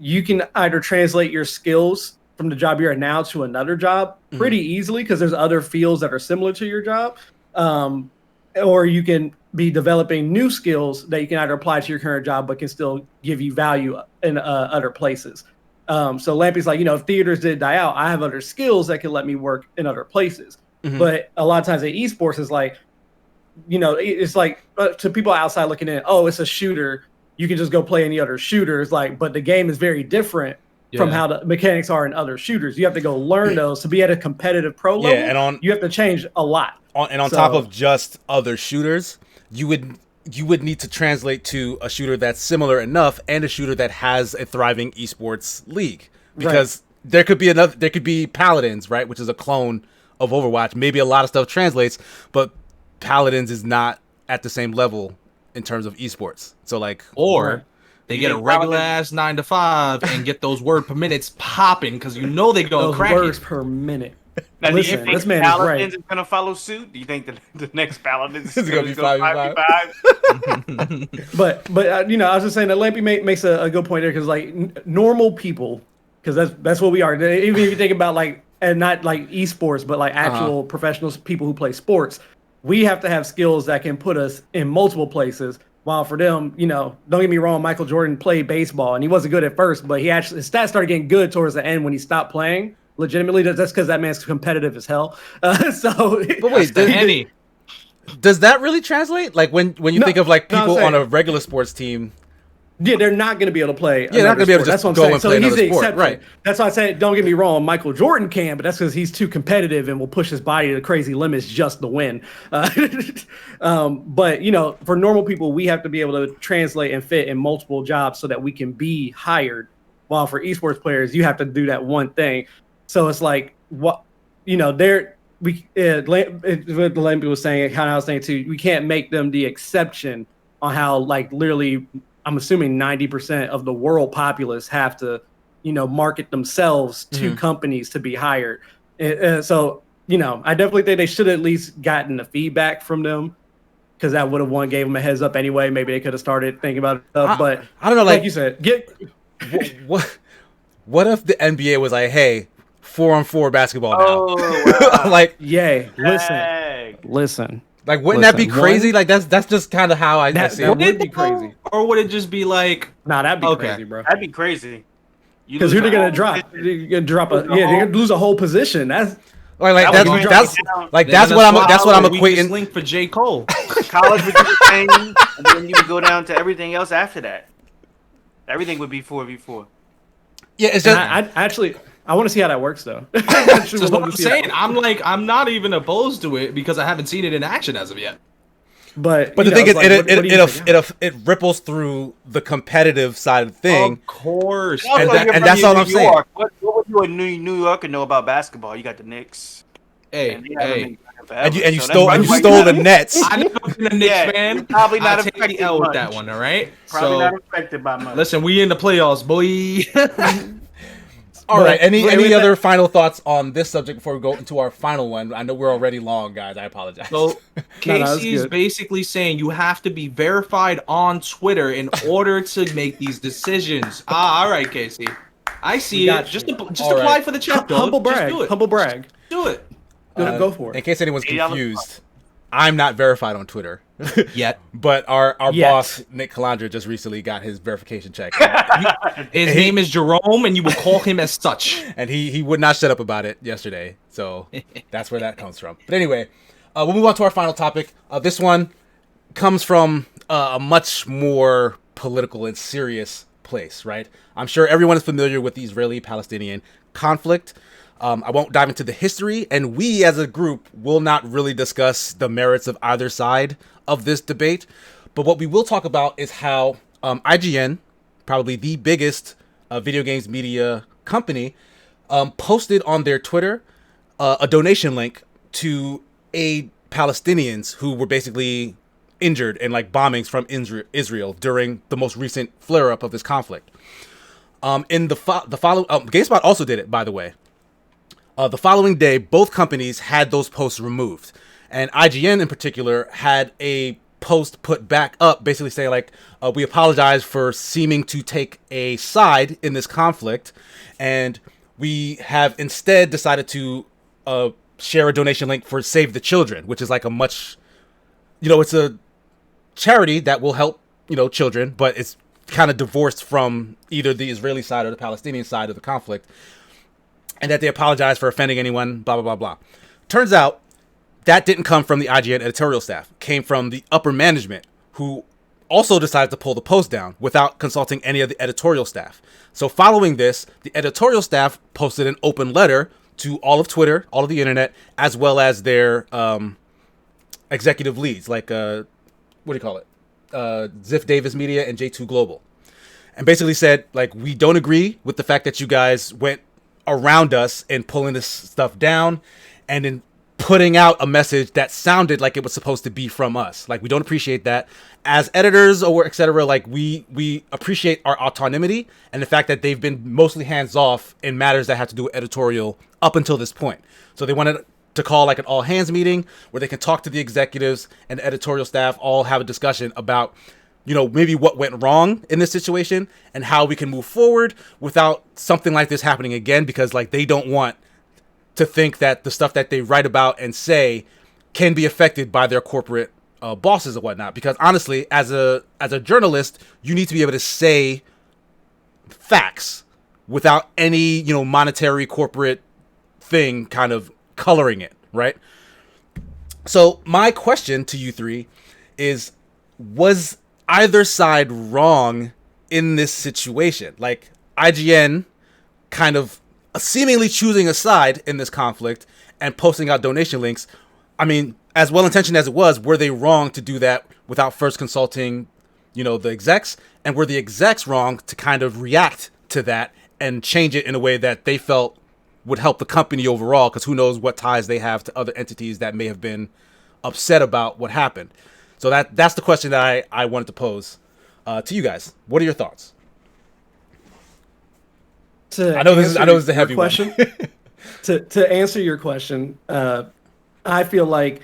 You can either translate your skills from the job you're at now to another job pretty easily, because there's other fields that are similar to your job. Or you can be developing new skills that you can either apply to your current job, but can still give you value in other places. So Lampy's like, if theaters did die out, I have other skills that can let me work in other places. But a lot of times in esports is like, it's like to people outside looking in, oh, it's a shooter. You can just go play any other shooters. Like, but the game is very different from how the mechanics are in other shooters. You have to go learn those to be at a competitive pro level. Yeah, and you have to change a lot. On top of just other shooters, you would need to translate to a shooter that's similar enough and a shooter that has a thriving esports league, because there could be Paladins, right, which is a clone of Overwatch. Maybe a lot of stuff translates, but Paladins is not at the same level in terms of esports. So like, or they get a regular ass 9 to 5 and get those word per minutes popping, because they go those crack words it. per minute. Now, Listen, do you think this man Paladins is is going to follow suit? Do you think that the next Paladins Is is gonna going be to go 5v5? 5v5? But I was just saying that Lampy makes a good point there, because like normal people, because that's what we are. Even if you think about like, and not like esports, but like actual professionals, people who play sports, we have to have skills that can put us in multiple places. While for them, don't get me wrong, Michael Jordan played baseball and he wasn't good at first, but his stats started getting good towards the end when he stopped playing legitimately. That's because that man's competitive as hell. But wait, does that really translate? Like when you think of like people on a regular sports team. Yeah, they're not going to be able to play. Yeah, they're not going to be able to just go and play another sport. Right. That's why I say, don't get me wrong, Michael Jordan can, but that's because he's too competitive and will push his body to crazy limits just to win. But, for normal people, we have to be able to translate and fit in multiple jobs so that we can be hired. While for esports players, you have to do that one thing. So it's like, what, what Lampe was saying, kind of I was saying too, we can't make them the exception on how, like, literally, I'm assuming 90% of the world populace have to, market themselves to companies to be hired. So, I definitely think they should have at least gotten the feedback from them, because that would have gave them a heads up anyway. Maybe they could have started thinking about it. But I don't know, like you said, what if the NBA was like, hey, 4-on-4 basketball now? Oh, wow. Like, yay, listen. Like, wouldn't that be crazy? Like, that's just kind of how I see it. That would be crazy. Or would it just be like... Nah, that'd be crazy, bro. That'd be crazy. Because who they're going to drop? They're going to drop they're going to lose a whole position. That's what I'm equating. Link for J. Cole. College would do the same, and then you would go down to everything else after that. Everything would be 4v4. Yeah, it's just... I want to see how that works, though. That's what I'm saying. I'm not even opposed to it because I haven't seen it in action as of yet. But the thing is, it ripples through the competitive side of the thing. Of course, and that's all I'm saying. What would you in New York know about basketball? You got the Knicks. Hey. And you stole the Nets. I never been a Knicks fan. Probably not affected affected L with that one. All right. Probably not affected by much. Listen, we in the playoffs, boy. All right. Any other final thoughts on this subject before we go into our final one? I know we're already long, guys. I apologize. So Casey is basically saying you have to be verified on Twitter in order to make these decisions. All right, Casey. I see it. Just apply for the check. Humble brag. Humble brag. Do it. Go for it. In case anyone's confused, I'm not verified on Twitter yet, but our boss Nick Calandra just recently got his verification check. His name is Jerome, and you will call him as such. And he would not shut up about it yesterday, so that's where that comes from. But anyway, we'll move on to our final topic. This one comes from a much more political and serious place, right? I'm sure everyone is familiar with the Israeli-Palestinian conflict. I won't dive into the history, and we as a group will not really discuss the merits of either side of this debate. But what we will talk about is how IGN, probably the biggest video games media company, posted on their Twitter a donation link to aid Palestinians who were basically injured in like bombings from Israel during the most recent flare-up of this conflict. In the follow, GameSpot also did it, by the way. The following day, both companies had those posts removed. And IGN in particular had a post put back up basically saying like, we apologize for seeming to take a side in this conflict. And we have instead decided to share a donation link for Save the Children, which is like a much, it's a charity that will help, children, but it's kind of divorced from either the Israeli side or the Palestinian side of the conflict. And that they apologize for offending anyone, blah, blah, blah, blah. Turns out that didn't come from the IGN editorial staff. It came from the upper management, who also decided to pull the post down without consulting any of the editorial staff. So following this, the editorial staff posted an open letter to all of Twitter, all of the internet, as well as their executive leads, like, what do you call it? Ziff Davis Media and J2 Global. And basically said, like, we don't agree with the fact that you guys went around us and pulling this stuff down and in putting out a message that sounded like it was supposed to be from us. Like, we don't appreciate that as editors or etc. Like, we appreciate our autonomy and the fact that they've been mostly hands off in matters that have to do with editorial up until this point. So they wanted to call like an all hands meeting where they can talk to the executives and the editorial staff, all have a discussion about maybe what went wrong in this situation and how we can move forward without something like this happening again, because like they don't want to think that the stuff that they write about and say can be affected by their corporate bosses and whatnot. Because honestly, as a journalist, you need to be able to say facts without any, monetary corporate thing kind of coloring it, right? So my question to you three is, was either side wrong in this situation? Like, IGN kind of seemingly choosing a side in this conflict and posting out donation links. I mean, as well-intentioned as it was, were they wrong to do that without first consulting, the execs? And were the execs wrong to kind of react to that and change it in a way that they felt would help the company overall? Because who knows what ties they have to other entities that may have been upset about what happened. So that's the question that I wanted to pose to you guys. What are your thoughts? I know this is a heavy question. To answer your question, I feel like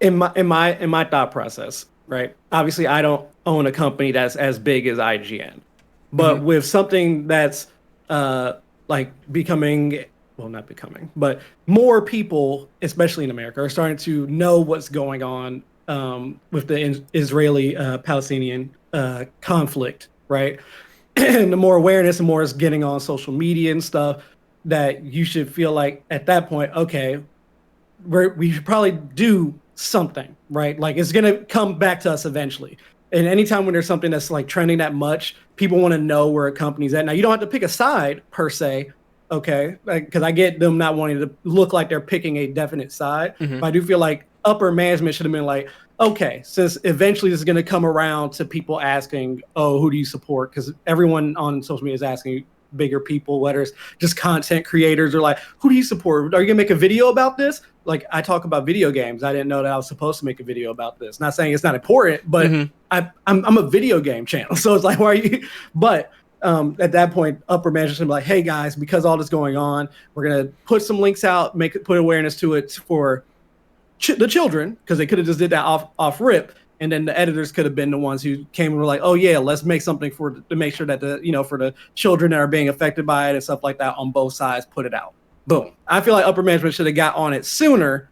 in my thought process, right? Obviously, I don't own a company that's as big as IGN, but with something that's like becoming, well, not becoming, but more people, especially in America, are starting to know what's going on with the Israeli-Palestinian conflict, right? And the more awareness and more is getting on social media and stuff, that you should feel like at that point, okay, we should probably do something, right? Like, it's going to come back to us eventually. And anytime when there's something that's like trending that much, people want to know where a company's at. Now, you don't have to pick a side per se, okay? Because I get them not wanting to look like they're picking a definite side. But I do feel like upper management should have been like, okay, since eventually this is going to come around to people asking, oh, who do you support? Because everyone on social media is asking bigger people, whether it's just content creators or like, who do you support? Are you gonna make a video about this? Like, I talk about video games. I didn't know that I was supposed to make a video about this. Not saying it's not important, but I'm a video game channel. So it's like, why are you? But at that point, upper management be like, hey guys, because all this going on, we're gonna put some links out, put awareness to it for the children, because they could have just did that off rip. And then the editors could have been the ones who came and were like, oh yeah, let's make something to make sure that for the children that are being affected by it and stuff like that on both sides, put it out. Boom. I feel like upper management should have got on it sooner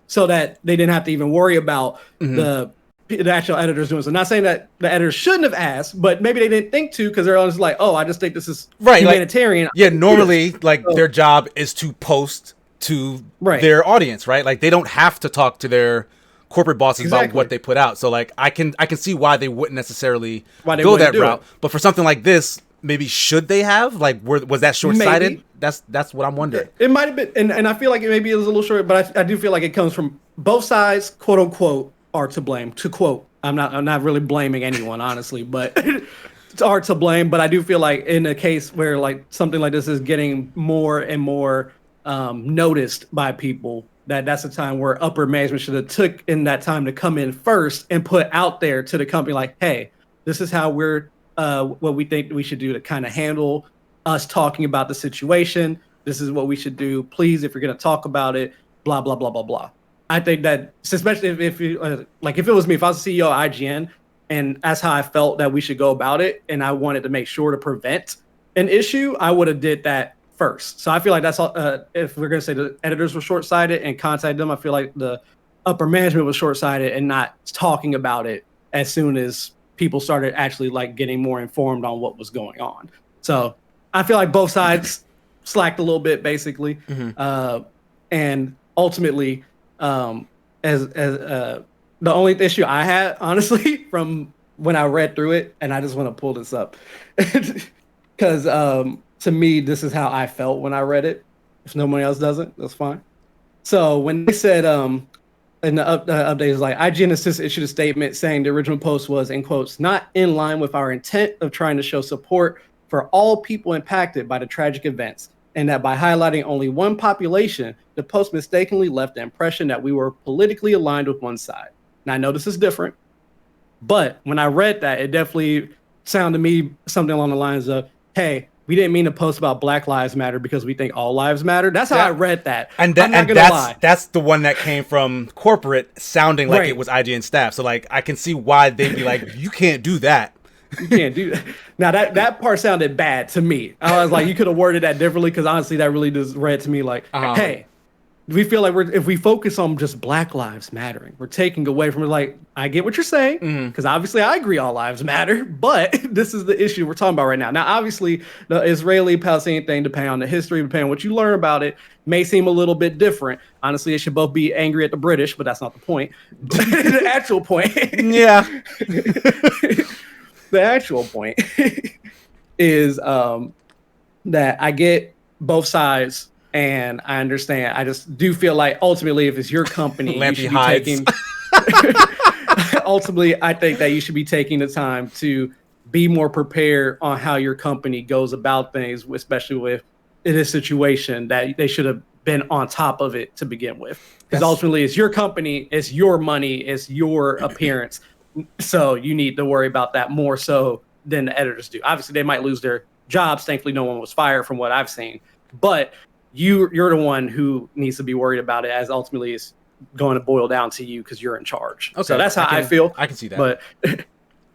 so that they didn't have to even worry about the actual editors doing so. Not saying that the editors shouldn't have asked, but maybe they didn't think to, because they're always like, oh, I just think this is humanitarian. Like, normally their job is to post to their audience, right? Like, they don't have to talk to their corporate bosses about what they put out. So like, I can see why they wouldn't necessarily go that route. But for something like this, maybe should they have? Like, was that short-sighted? Maybe. That's what I'm wondering. It might have been, and I feel like maybe it was a little short, but I do feel like it comes from both sides, quote unquote, are to blame. To quote, I'm not really blaming anyone, honestly, but are to blame. But I do feel like in a case where like something like this is getting more and more noticed by people, that's a time where upper management should have took in that time to come in first and put out there to the company like, hey, this is how we're what we think we should do to kind of handle us talking about the situation. This is what we should do. Please, if you're going to talk about it, blah, blah, blah, blah, blah. I think that, especially if you like, if it was me, if I was the CEO of IGN and that's how I felt that we should go about it, and I wanted to make sure to prevent an issue, I would have did that first. So I feel like that's all. If we're going to say the editors were short-sighted and contacted them, I feel like the upper management was short-sighted and not talking about it as soon as people started actually like getting more informed on what was going on. So I feel like both sides slacked a little bit, basically. And ultimately, as the only issue I had, honestly, from when I read through it, and I just want to pull this up because to me, this is how I felt when I read it. If nobody else doesn't, that's fine. So when they said in the update is like, IGN has since issued a statement saying the original post was, in quotes, not in line with our intent of trying to show support for all people impacted by the tragic events, and that by highlighting only one population, the post mistakenly left the impression that we were politically aligned with one side. Now, I know this is different, but when I read that, it definitely sounded to me something along the lines of, hey, we didn't mean to post about Black Lives Matter because we think all lives matter. That's how I read that. And that's the one that came from corporate sounding like it was IGN staff. So like, I can see why they'd be like, you can't do that. You can't do that. Now that part sounded bad to me. I was like, you could have worded that differently, because honestly, that really just read to me like, hey, we feel like if we focus on just Black Lives Mattering, we're taking away from it. Like, I get what you're saying, because obviously I agree all lives matter, but this is the issue we're talking about right now. Now, obviously, the Israeli-Palestinian thing, depending on the history, depending on what you learn about it, may seem a little bit different. Honestly, it should both be angry at the British, but that's not the point. The actual point. Yeah. The actual point is that I get both sides. And I understand. I just do feel like ultimately, if it's your company, you should be taking. Ultimately, I think that you should be taking the time to be more prepared on how your company goes about things, especially with in this situation that they should have been on top of it to begin with. Because ultimately, it's your company, it's your money, it's your appearance. So you need to worry about that more so than the editors do. Obviously, they might lose their jobs. Thankfully, no one was fired from what I've seen, but you're the one who needs to be worried about it, as ultimately it's going to boil down to you because you're in charge. Okay, so that's how I feel. I can see that. But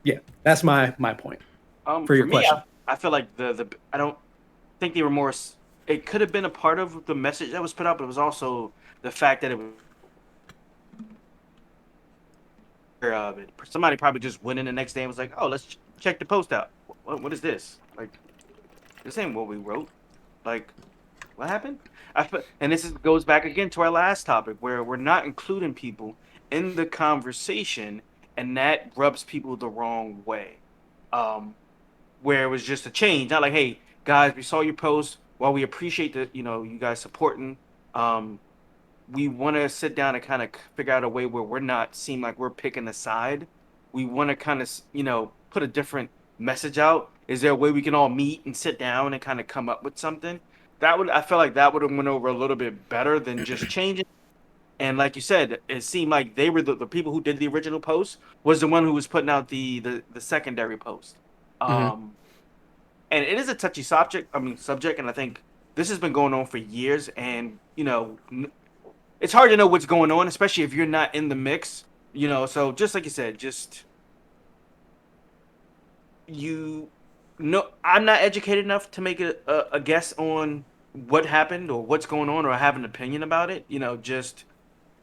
yeah, that's my point for your question. I feel like I don't think they were more. It could have been a part of the message that was put out, but it was also the fact that it was. Somebody probably just went in the next day and was like, "Oh, let's check the post out. What is this? Like, this ain't what we wrote. Like, what happened?" And this goes back again to our last topic, where we're not including people in the conversation, and that rubs people the wrong way. Where it was just a change, not like, "Hey guys, we saw your post. While we appreciate that, you guys supporting, we want to sit down and kind of figure out a way where we're not seem like we're picking a side. We want to kind of, put a different message out. Is there a way we can all meet and sit down and kind of come up with something?" I feel like that would have went over a little bit better than just changing. And like you said, it seemed like they were the people who did the original post was the one who was putting out the secondary post. And it is a touchy subject. And I think this has been going on for years. And it's hard to know what's going on, especially if you're not in the mix. So just like you said, I'm not educated enough to make a guess on what happened or what's going on or have an opinion about it.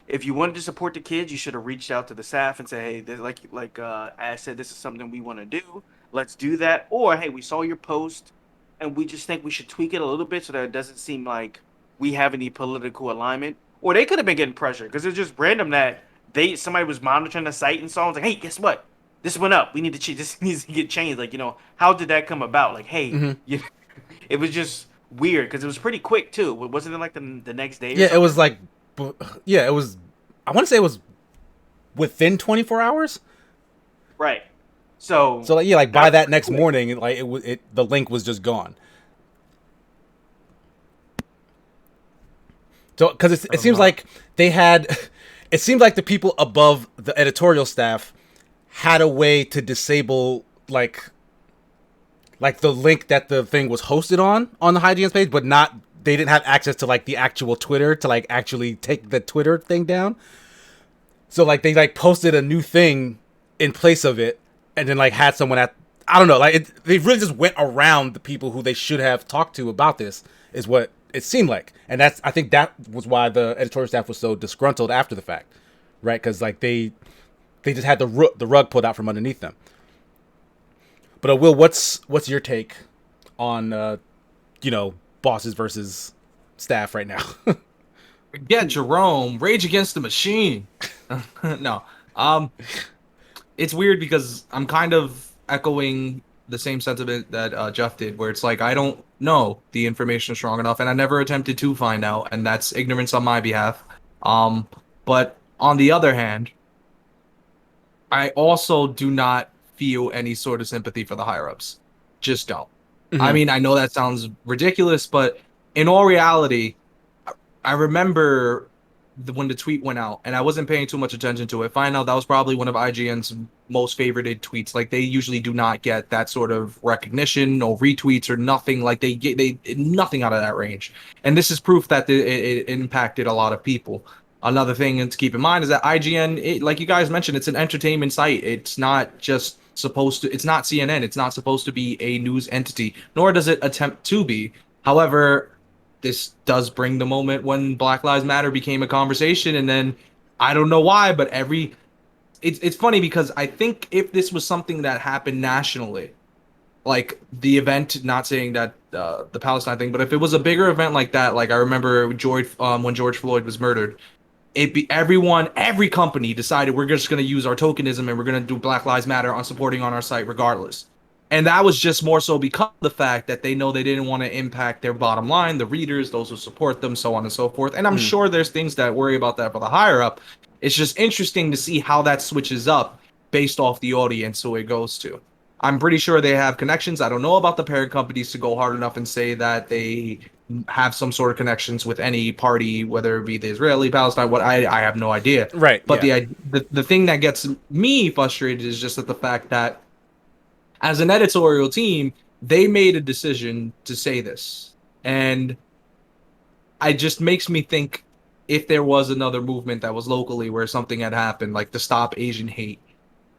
If you wanted to support the kids, you should have reached out to the staff and say, "Hey, like I said, this is something we want to do. Let's do that." Or, "Hey, we saw your post and we just think we should tweak it a little bit so that it doesn't seem like we have any political alignment." Or they could have been getting pressure because it's just random that somebody was monitoring the site and saw, and was like, "Hey, guess what? This went up. We need to change. This needs to get changed." Like, how did that come about? Like, hey, it was just weird because it was pretty quick too. Wasn't it like the next day? It was like, it was. I want to say it was within 24 hours. Right. So like by that next morning, the link was just gone. So because it seems like they had, it seemed like the people above the editorial staff had a way to disable like the link that the thing was hosted on the Hygiene's page, but they didn't have access to like the actual Twitter to like actually take the Twitter thing down. So like they like posted a new thing in place of it, and then like had someone I don't know, they really just went around the people who they should have talked to about this, is what it seemed like. And I think that was why the editorial staff was so disgruntled after the fact, right? Because like they just had the rug pulled out from underneath them. But Will, what's your take on bosses versus staff right now? Again, Jerome, Rage Against the Machine. No, it's weird because I'm kind of echoing the same sentiment that Jeff did, where it's like I don't know the information strong enough, and I never attempted to find out, and that's ignorance on my behalf. But on the other hand, I also do not feel any sort of sympathy for the higher-ups. Just don't. I mean, I know that sounds ridiculous, but in all reality, I remember when the tweet went out, and I wasn't paying too much attention to it. Find out that was probably one of IGN's most favorited tweets. Like, they usually do not get that sort of recognition or retweets or nothing. Like, they get nothing out of that range. And this is proof that it impacted a lot of people. Another thing to keep in mind is that IGN, like you guys mentioned, it's an entertainment site. It's not just it's not CNN. It's not supposed to be a news entity, nor does it attempt to be. However, this does bring the moment when Black Lives Matter became a conversation, and then I don't know why, but it's funny because I think if this was something that happened nationally, like the event, not saying that the Palestine thing, but if it was a bigger event like that, like I remember when George Floyd was murdered, every company decided we're just going to use our tokenism and we're going to do Black Lives Matter on supporting on our site regardless. And that was just more so because of the fact that they know they didn't want to impact their bottom line, the readers, those who support them, so on and so forth. And I'm sure there's things that worry about that for the higher up. It's just interesting to see how that switches up based off the audience who it goes to. I'm pretty sure they have connections. I don't know about the parent companies to go hard enough and say that they have some sort of connections with any party, whether it be the Israeli, Palestine. What I have no idea. Right. But yeah. the thing that gets me frustrated is just at the fact that as an editorial team, they made a decision to say this, and it just makes me think if there was another movement that was locally where something had happened, like to stop Asian hate.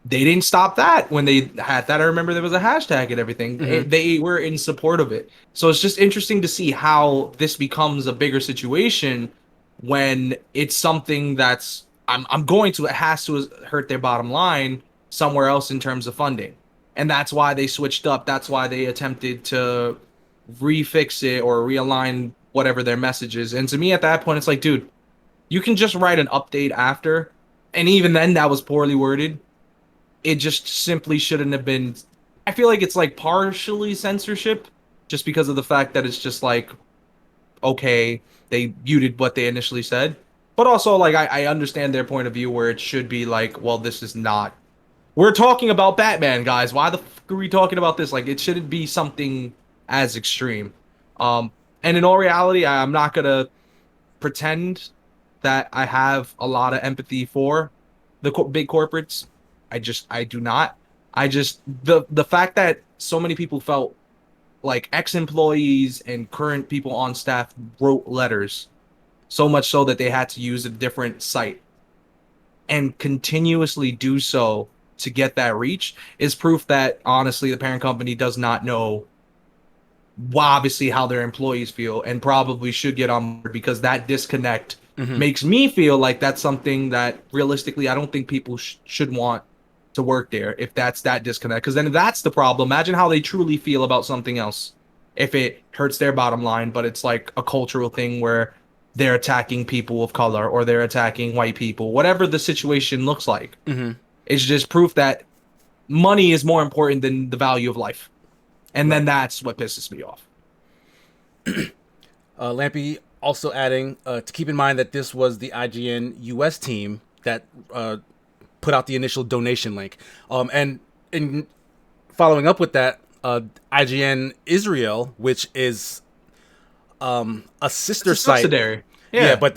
They didn't stop that when they had that. I remember there was a hashtag and everything. They were in support of it. So it's just interesting to see how this becomes a bigger situation when it's something that's it has to hurt their bottom line somewhere else in terms of funding. And that's why they switched up. That's why they attempted to refix it or realign whatever their message is. And to me at that point, it's like, dude, you can just write an update after. And even then that was poorly worded. It just simply shouldn't have been. I feel like it's like partially censorship just because of the fact that it's just like, okay, they muted what they initially said. But also, like, I understand their point of view where it should be like, well, this is not. We're talking about Batman, guys. Why the fuck are we talking about this? Like, it shouldn't be something as extreme. And in all reality, I'm not going to pretend that I have a lot of empathy for the big corporates. I do not. The fact that so many people felt like ex-employees and current people on staff wrote letters, so much so that they had to use a different site and continuously do so to get that reach is proof that honestly the parent company does not know obviously how their employees feel and probably should get on board, because that disconnect makes me feel like that's something that realistically I don't think people should want to work there if that's that disconnect, because then that's the problem. Imagine how they truly feel about something else if it hurts their bottom line, but it's like a cultural thing where they're attacking people of color or they're attacking white people, whatever the situation looks like. It's just proof that money is more important than the value of life, and then that's what pisses me off. Lampy also adding to keep in mind that this was the IGN US team that put out the initial donation link. And in following up with that, IGN Israel, which is a sister site. Subsidiary. Yeah, but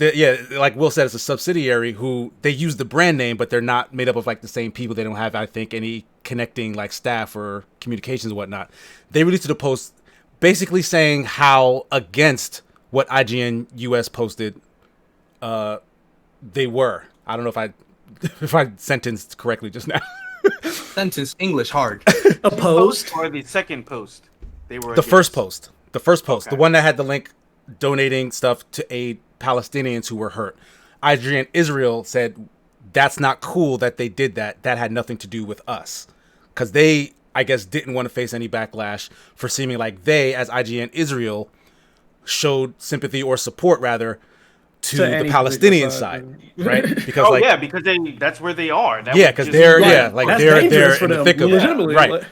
like Will said, it's a subsidiary who they use the brand name, but they're not made up of like the same people. They don't have, I think, any connecting like staff or communications and whatnot. They released a post basically saying how against what IGN US posted they were. I don't know if I sentenced correctly just now. Sentence English hard. A post or the second post? They were the against. first post. The first post, Okay. the one that had the link donating stuff to aid Palestinians who were hurt. IGN Israel said that's not cool that they did that. That had nothing to do with us, because they, I guess, didn't want to face any backlash for seeming like they, as IGN Israel, showed sympathy or support rather to the Palestinian side, right? Because because that's where they are. That yeah, would because just- they're Right. like That's they're dangerous for in the them, thick of it, legitimately. right?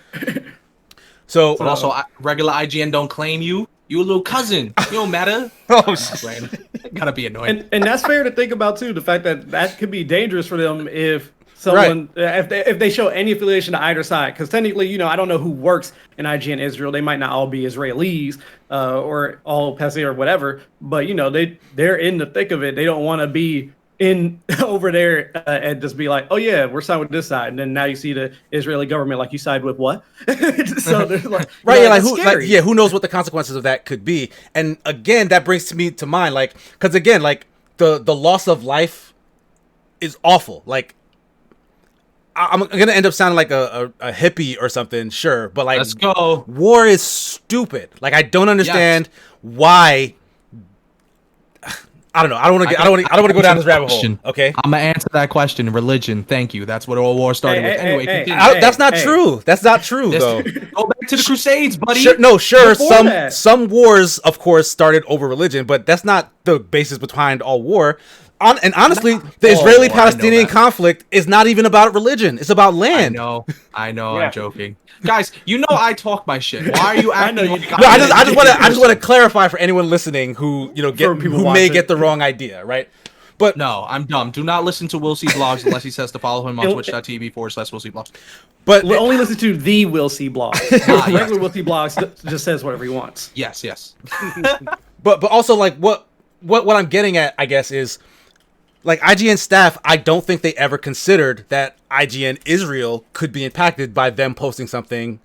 So But also, regular IGN don't claim you. You a little cousin. You don't matter. Gotta be annoying. and that's fair to think about too. The fact that that could be dangerous for them if someone if they show any affiliation to either side. Because technically, I don't know who works in IGN Israel. They might not all be Israelis or all Palestinian or whatever. But they're in the thick of it. They don't want to be in over there and just be like, oh yeah, we're siding with this side, and then now you see the Israeli government like, you side with what? So there's like, right, yeah, like scary. who knows what the consequences of that could be. And again, that brings me to mind, like, because again, like the loss of life is awful. Like, I'm gonna end up sounding like a hippie or something, sure, but like, Let's go. war is stupid. Like, I don't understand why I don't know. I don't want to go down this rabbit hole. Okay. I'm gonna answer that question. Religion. Thank you. That's what all war started with. Anyway, continue. That's not true. That's not true, though. Go back to the Crusades, buddy. Sure. Some wars, of course, started over religion, but that's not the basis behind all war. And honestly, the Israeli-Palestinian conflict is not even about religion. It's about land. I know. I'm joking, guys. You know I talk my shit. Why are you acting? I just want to clarify for anyone listening who may get the wrong idea, right? But no, I'm dumb. Do not listen to Will C Blogs unless he says to follow him on twitch.tv/Will C Blogs. But we'll only listen to the Will C Blogs. Regular Will C Blogs just says whatever he wants. Yes. but also like what I'm getting at, I guess, is like IGN staff, I don't think they ever considered that IGN Israel could be impacted by them posting something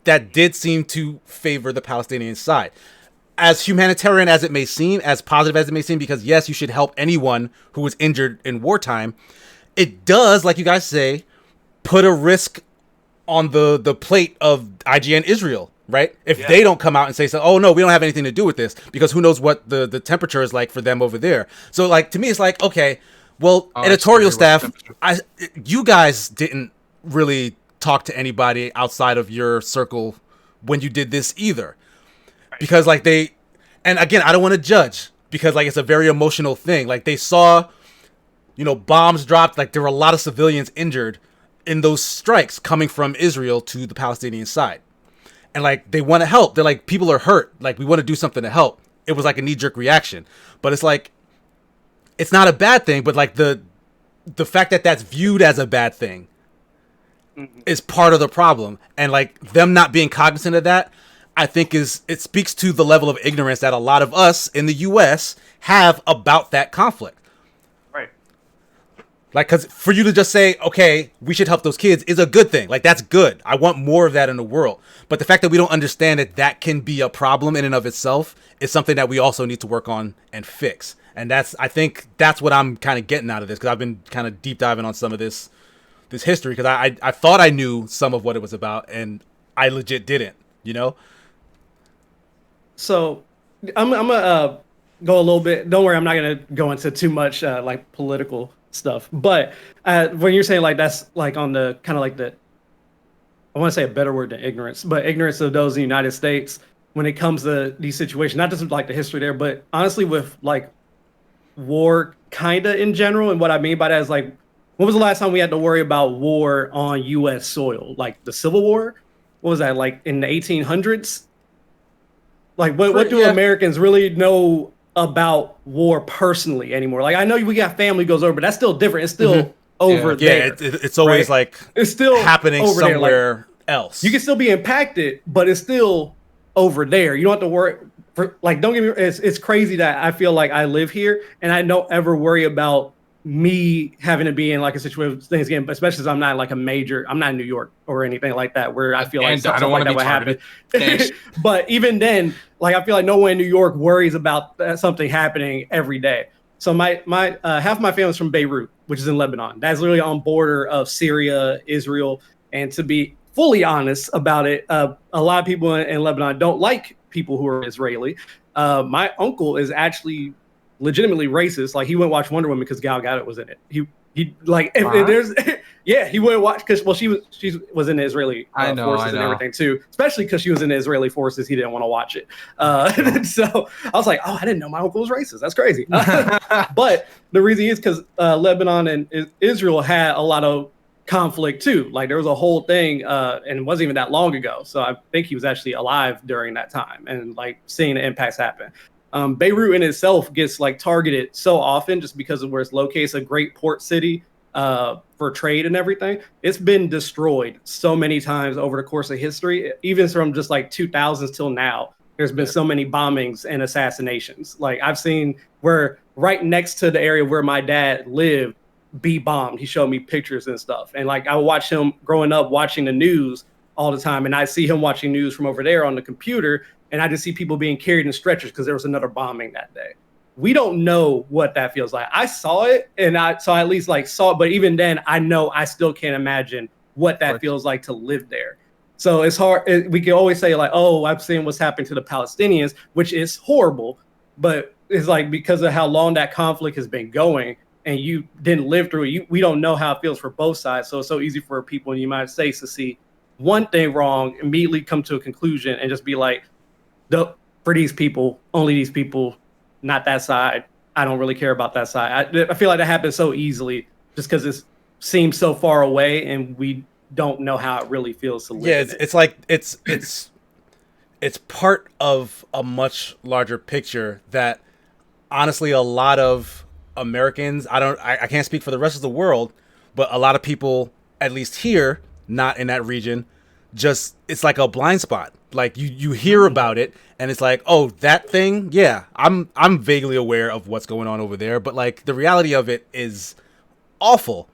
that did seem to favor the Palestinian side. As humanitarian as it may seem, as positive as it may seem, because yes, you should help anyone who is injured in wartime, it does, like you guys say, put a risk on the plate of IGN Israel, right? If they don't come out and say, so, oh no, we don't have anything to do with this, because who knows what the temperature is like for them over there. So like, to me, it's like, okay, well, editorial staff, you guys didn't really talk to anybody outside of your circle when you did this either. Because like and again, I don't want to judge, because like it's a very emotional thing. Like they saw, bombs dropped, like there were a lot of civilians injured in those strikes coming from Israel to the Palestinian side. And like they want to help. They're like, people are hurt. Like we want to do something to help. It was like a knee-jerk reaction. But it's like, it's not a bad thing, but like the fact that that's viewed as a bad thing is part of the problem. And like them not being cognizant of that, I think it speaks to the level of ignorance that a lot of us in the US have about that conflict. Right. Like, because for you to just say, okay, we should help those kids is a good thing. Like, that's good. I want more of that in the world. But the fact that we don't understand that that can be a problem in and of itself is something that we also need to work on and fix. And I think that's what I'm kind of getting out of this, because I've been kind of deep diving on some of this history, because I thought I knew some of what it was about, and I legit didn't, So I'm gonna go a little bit. Don't worry, I'm not gonna go into too much like political stuff. But when you're saying like that's like on the kind of like the, I want to say a better word than ignorance, but ignorance of those in the United States when it comes to these situations, not just like the history there, but honestly with like war kinda in general. And what I mean by that is like, when was the last time we had to worry about war on U.S. soil? Like the Civil War? What was that, like in the 1800s? Like, what do Americans really know about war personally anymore? Like, I know we got family goes over, but that's still different. It's still over there. Yeah, it's always like it's still happening somewhere else. You can still be impacted, but it's still over there. You don't have to worry. Don't get me. It's crazy that I feel like I live here and I don't ever worry about me having to be in like a situation with things again, especially as I'm not like I'm not in New York or anything like that, where I feel like something like that would happen. But even then, like I feel like no one in New York worries about something happening every day. So my half my family's from Beirut, which is in Lebanon. That's literally on border of Syria, Israel, and to be fully honest about it, a lot of people in Lebanon don't like people who are Israeli. My uncle is actually legitimately racist. Like he went watch Wonder Woman because Gal Gadot was in it. He like if there's he went watch because she was in the Israeli forces and everything too. Especially because she was in the Israeli forces, he didn't want to watch it. So I was like, oh, I didn't know my uncle was racist. That's crazy. But the reason is because Lebanon and Israel had a lot of conflict too. Like there was a whole thing, and it wasn't even that long ago. So I think he was actually alive during that time and like seeing the impacts happen. Beirut in itself gets like targeted so often just because of where it's located. It's a great port city for trade and everything. It's been destroyed so many times over the course of history, even from just like 2000s till now. There's been so many bombings and assassinations. Like I've seen where right next to the area where my dad lived be bombed. He showed me pictures and stuff. And like I would watch him growing up watching the news all the time. And I see him watching news from over there on the computer. And I just see people being carried in stretchers because there was another bombing that day. We don't know what that feels like. I saw it, and I at least like saw it. But even then, I know I still can't imagine what that feels like to live there. So it's hard. We can always say like, oh, I've seen what's happened to the Palestinians, which is horrible. But is like because of how long that conflict has been going, and you didn't live through it. We don't know how it feels for both sides. So it's so easy for people in the United States to see one thing wrong, immediately come to a conclusion, and just be like, for these people, only these people, not that side. I don't really care about that side. I feel like that happens so easily just because it seems so far away, and we don't know how it really feels to live. Yeah, it's like it's part of a much larger picture that honestly a lot of Americans, I can't speak for the rest of the world, but a lot of people, at least here, not in that region, just it's like a blind spot. Like you hear about it and it's like, oh, that thing, yeah, I'm vaguely aware of what's going on over there, but like the reality of it is awful.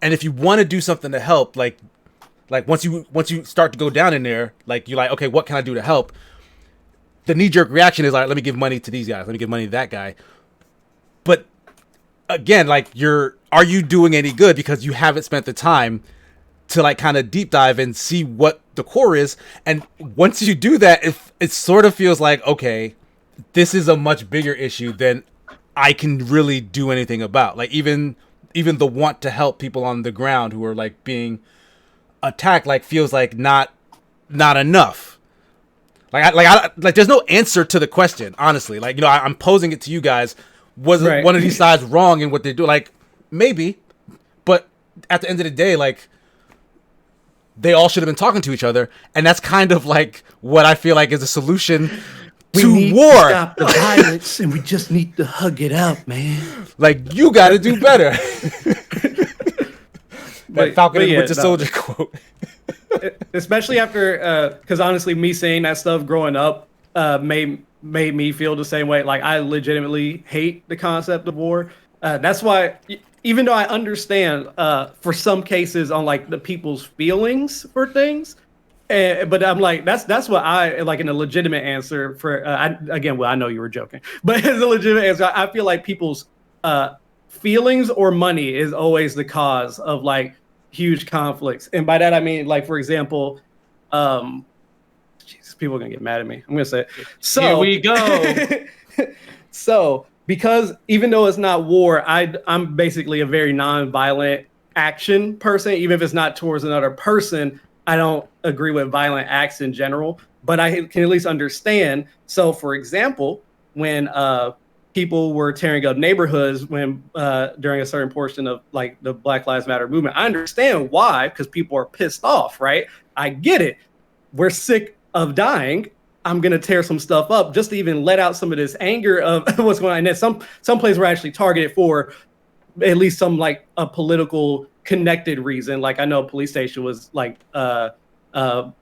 And if you want to do something to help, like once you start to go down in there, like you're like, okay, what can I do to help? The knee-jerk reaction is like, let me give money to these guys, let me give money to that guy. But again, like are you doing any good because you haven't spent the time to like kind of deep dive and see what the core is? And once you do that, it sort of feels like, okay, this is a much bigger issue than I can really do anything about. Like even the want to help people on the ground who are like being attacked, like feels like not enough. Like there's no answer to the question, honestly. Like, you know, I'm posing it to you guys. Was one of these sides wrong in what they do? Like, maybe, but at the end of the day, like, they all should have been talking to each other, and that's kind of like what I feel like is a solution to war. To stop the violence, and we just need to hug it out, man. Like, you got to do better. That Falcon and Winter Soldier quote. Especially after, because honestly, me saying that stuff growing up made me feel the same way. Like, I legitimately hate the concept of war. That's why, even though I understand for some cases on like the people's feelings for things, but I'm like, that's what I like in a legitimate answer for. I know you were joking, but as a legitimate answer, I feel like people's feelings or money is always the cause of like huge conflicts. And by that I mean, like, for example, Jesus, people are gonna get mad at me. I'm gonna say it. So here we go. So because even though it's not war, I'm basically a very non-violent action person. Even if it's not towards another person, I don't agree with violent acts in general, but I can at least understand. So for example, when people were tearing up neighborhoods when during a certain portion of like the Black Lives Matter movement, I understand why, because people are pissed off, right? I get it. We're sick of dying. I'm gonna tear some stuff up just to even let out some of this anger of what's going on. And then some places were actually targeted for at least some like a political connected reason. Like I know a police station was like what's the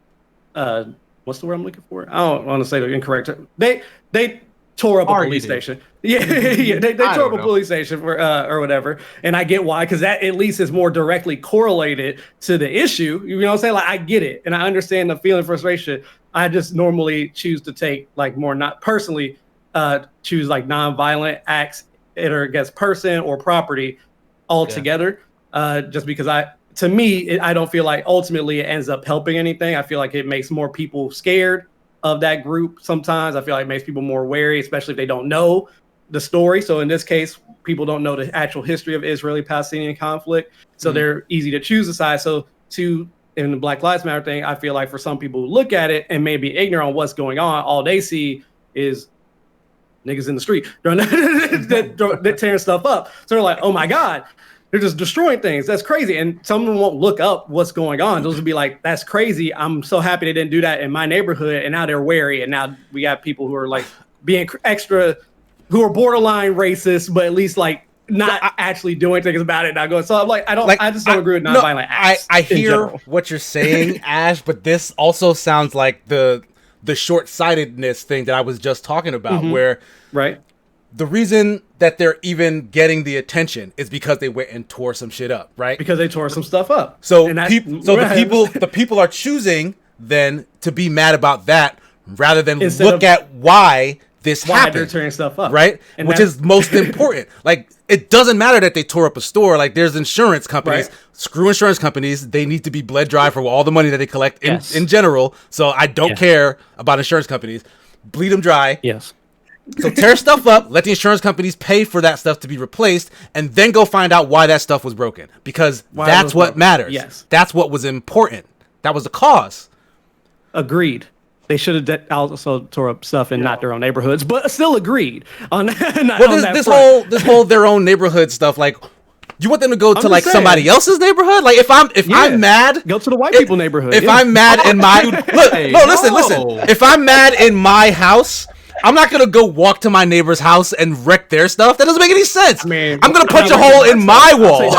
word I'm looking for? I don't want to say the incorrect. They tore up a police station. Yeah, yeah. They tore up a police station for or whatever. And I get why, because that at least is more directly correlated to the issue. You know what I'm saying? Like I get it, and I understand the feeling of frustration. I just normally choose to take like more not personally choose like non-violent acts either against person or property altogether. Just because I don't feel like ultimately it ends up helping anything. I feel like it makes more people scared of that group. Sometimes I feel like it makes people more wary, especially if they don't know the story. So in this case, people don't know the actual history of Israeli-Palestinian conflict. So they're easy to choose a side. So in the Black Lives Matter thing, I feel like for some people who look at it and may be ignorant on what's going on, all they see is niggas in the street they're tearing stuff up. So they're like, oh my God, they're just destroying things. That's crazy. And someone won't look up what's going on. Those will be like, that's crazy. I'm so happy they didn't do that in my neighborhood. And now they're wary. And now we got people who are like being extra, who are borderline racist, but at least like not actually doing things about it. Not going. So I'm like, I just don't agree with nonviolent acts. I hear what you're saying, Ash, but this also sounds like the short-sightedness thing that I was just talking about, where the reason that they're even getting the attention is because they went and tore some shit up, right? Because they tore some stuff up. So the people are choosing then to be mad about that rather than look at why this happened. They're tearing stuff up, right? And which is most important. Like, it doesn't matter that they tore up a store. Like, there's insurance companies. Screw insurance companies. They need to be bled dry for all the money that they collect in general. So I don't care about insurance companies. Bleed them dry. Yes. So tear stuff up, let the insurance companies pay for that stuff to be replaced, and then go find out why that stuff was broken. Because that's what matters. Yes. That's what was important. That was the cause. Agreed. They should have also tore up stuff in not their own neighborhoods, but still agreed on. This whole their own neighborhood stuff. Like, you want them to go to like somebody else's neighborhood? Like, if I'm mad, go to the white people neighborhood. If I'm mad in my listen. If I'm mad in my house, I'm not gonna go walk to my neighbor's house and wreck their stuff. That doesn't make any sense. I'm gonna punch a hole in my wall.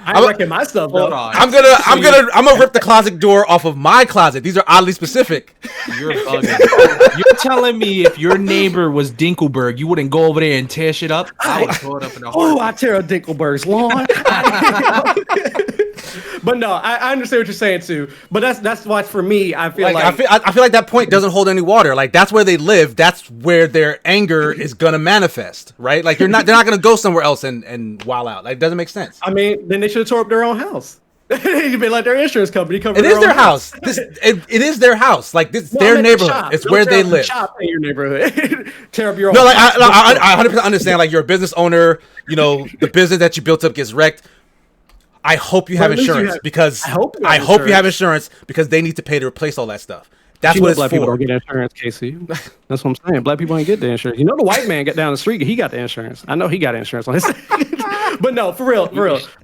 I'm wrecking my stuff though. I'm gonna rip the closet door off of my closet. These are oddly specific. You're bugging. You're telling me if your neighbor was Dinkelberg, you wouldn't go over there and tear shit up? I would throw it up in a heart. Oh, I tear up Dinkelberg's lawn. But no, I understand what you're saying too. But that's why for me, I feel like I feel like that point doesn't hold any water. Like, that's where they live. That's where their anger is gonna manifest, right? Like, they're not gonna go somewhere else and wild out. Like, it doesn't make sense. I mean, then they should have tore up their own house. You'd be like their insurance company cover. It is their house. It is their house. Like, this their neighborhood. It's where they live. Shop in your neighborhood. Tear up your own. No, like I 100% understand. Like, you're a business owner. You know, the business that you built up gets wrecked. I hope you have insurance because I hope you have insurance because they need to pay to replace all that stuff. That's what it's black for. People don't get insurance, Casey. That's what I'm saying. Black people ain't get the insurance. You know, the white man got down the street. He got the insurance. I know he got insurance on his. But no, for real.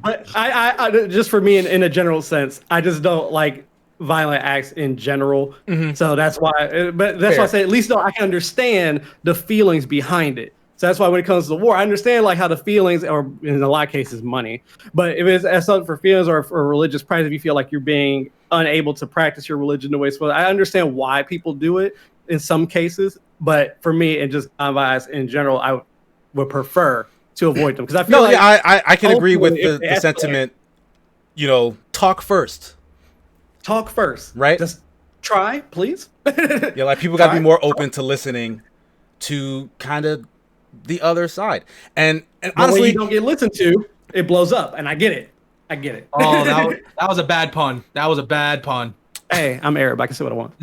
But I just for me in a general sense, I just don't like violent acts in general. Mm-hmm. So that's why. But that's why I say at least though I can understand the feelings behind it. So that's why when it comes to war, I understand like how the feelings, or in a lot of cases, money. But if it's as something for feelings or for religious pride, if you feel like you're being unable to practice your religion the way it's supposed, I understand why people do it in some cases. But for me, and just advice in general, I would prefer to avoid them because I feel I can agree with the sentiment. You know, talk first. Talk first, right? Just try, please. Yeah, like people got to be more open to listening to kind of the other side, and honestly, when you don't get listened to, it blows up, and I get it. Oh, that was a bad pun. Hey, I'm Arab. I can say what I want.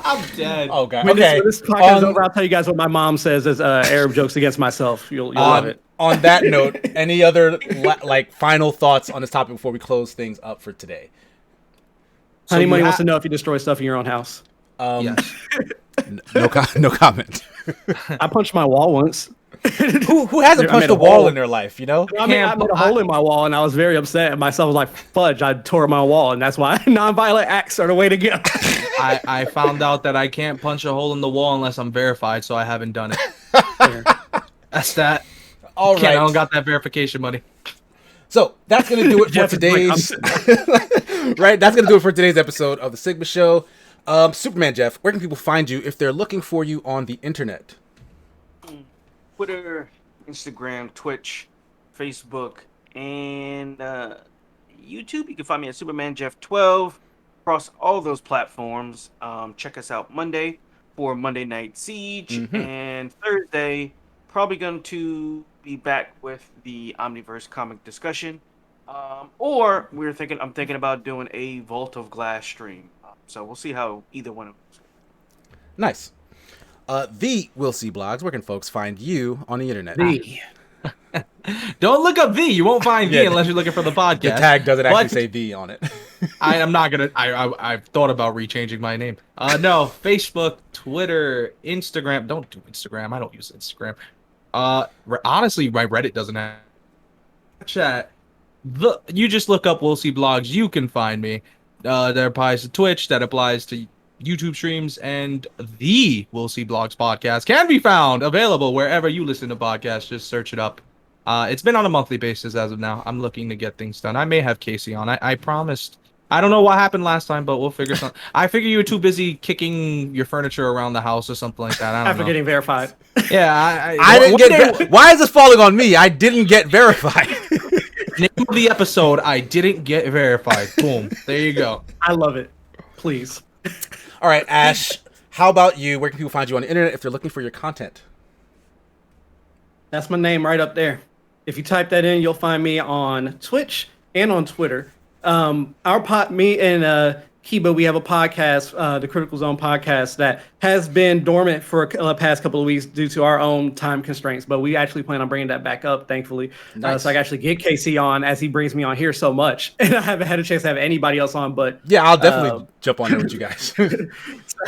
I'm dead. Oh god. When this podcast is over, I'll tell you guys what my mom says as Arab jokes against myself. You'll love it. On that note, any other like final thoughts on this topic before we close things up for today? Honey Money wants to know if you destroy stuff in your own house. Yes. No comment. I punched my wall once. Who hasn't punched a wall in their life, you know? I made a hole in my wall, and I was very upset at myself. I was like, fudge, I tore my wall, and that's why nonviolent acts are the way to go. I found out that I can't punch a hole in the wall unless I'm verified, so I haven't done it. That's that. All right. I don't got that verification money. So that's going to do it for today's... right? That's going to do it for today's episode of The Sigma Show. Superman Jeff, where can people find you if they're looking for you on the internet? Twitter, Instagram, Twitch, Facebook, and YouTube. You can find me at Superman Jeff 12 across all those platforms. Check us out Monday for Monday Night Siege, and Thursday probably going to be back with the Omniverse comic discussion. Or I'm thinking about doing a Vault of Glass stream. So we'll see how either one of those. Nice. The Will See Blogs, where can folks find you on the internet? Don't look up V. You won't find V unless you're looking for the podcast. The tag doesn't actually say V on it. I'm not gonna. I've thought about rechanging my name. No, Facebook, Twitter, Instagram. Don't do Instagram. I don't use Instagram. Honestly, my Reddit doesn't have chat. You just look up Will See Blogs. You can find me. That applies to Twitch. That applies to YouTube streams, and the Will See Blogs podcast can be found available wherever you listen to podcasts. Just search it up. It's been on a monthly basis as of now. I'm looking to get things done. I may have Casey on. I promised. I don't know what happened last time, but we'll figure something. I figure you were too busy kicking your furniture around the house or something like that. I don't After know. getting verified. Yeah, I didn't get. Why is this falling on me? I didn't get verified. Name of the episode: I didn't get verified. Boom. There you go. I love it. Please. All right, Ash. How about you? Where can people find you on the internet if they're looking for your content? That's my name right up there. If you type that in, you'll find me on Twitch and on Twitter. Me and Kiba, we have a podcast, the Critical Zone podcast, that has been dormant for the past couple of weeks due to our own time constraints. But we actually plan on bringing that back up, thankfully. Nice. So I can actually get Casey on as he brings me on here so much. And I haven't had a chance to have anybody else on. But Yeah, I'll definitely jump on there with you guys.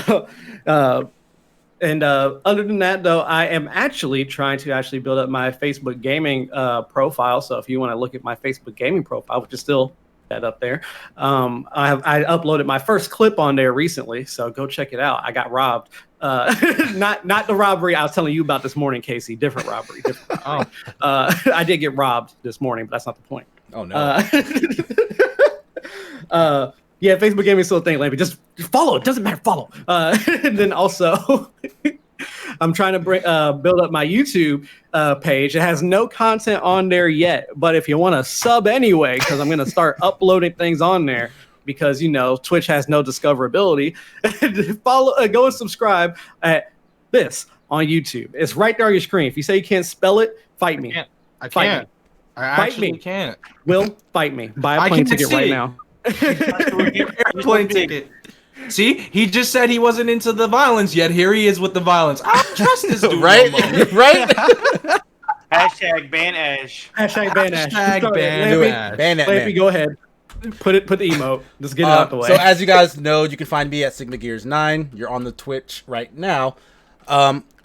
so, other than that, though, I am actually trying to actually build up my Facebook gaming profile. So if you want to look at my Facebook gaming profile, which is still that up there, I uploaded my first clip on there recently. So go check it out. I got robbed. Not the robbery I was telling you about this morning, Casey. Different robbery. I did get robbed this morning, but that's not the point. Oh no. Yeah, Facebook gaming is still a thing, Lampy. Just follow. It doesn't matter. Follow. And then also, I'm trying to build up my YouTube page. It has no content on there yet, but if you want to sub anyway, because I'm going to start uploading things on there, because Twitch has no discoverability. Go and subscribe at this on YouTube. It's right there on your screen. If you say you can't spell it, fight me. I Fight can't. me. I actually me. can't. Will, fight me. Buy a I plane can't ticket see right it. now. Airplane ticket. See, he just said he wasn't into the violence, yet here he is with the violence. I don't trust this dude. Right? No more. Right? Hashtag ban Ash. Hashtag ban Ash. Hashtag ban Do it. Ash. Ban that Lampy, man. go ahead. Put the emote. Just get it out the way. So as you guys know, you can find me at Sigma Gears 9. You're on the Twitch right now.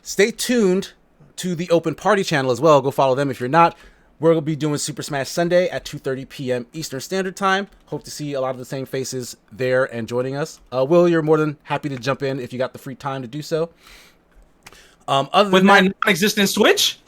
Stay tuned to the Open Party channel as well. Go follow them if you're not. We're going to be doing Super Smash Sunday at 2:30 p.m. Eastern Standard Time. Hope to see a lot of the same faces there and joining us. Will, you're more than happy to jump in if you got the free time to do so. Other With than my that, non-existent Switch?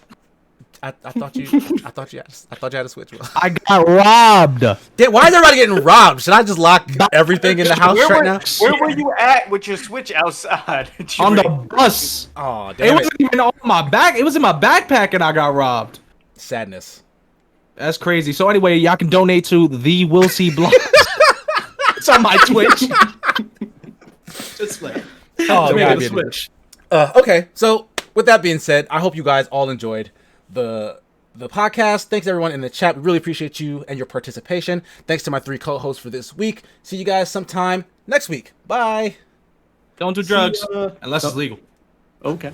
I thought you had a Switch. Will. I got robbed. Why is everybody getting robbed? Should I just lock everything in the house right now? Where were you at with your Switch outside? On the bus. Oh, It damn it. wasn't even on my back. It was in my backpack and I got robbed. Sadness. That's crazy. So anyway, y'all can donate to the Will C Blog. It's on my Twitch. Just like, Oh, Maybe God. the Switch. Okay, so with that being said, I hope you guys all enjoyed the podcast. Thanks everyone in the chat. We really appreciate you and your participation. Thanks to my 3 co-hosts for this week. See you guys sometime next week. Bye. don't do drugs See ya. unless it's legal. Okay.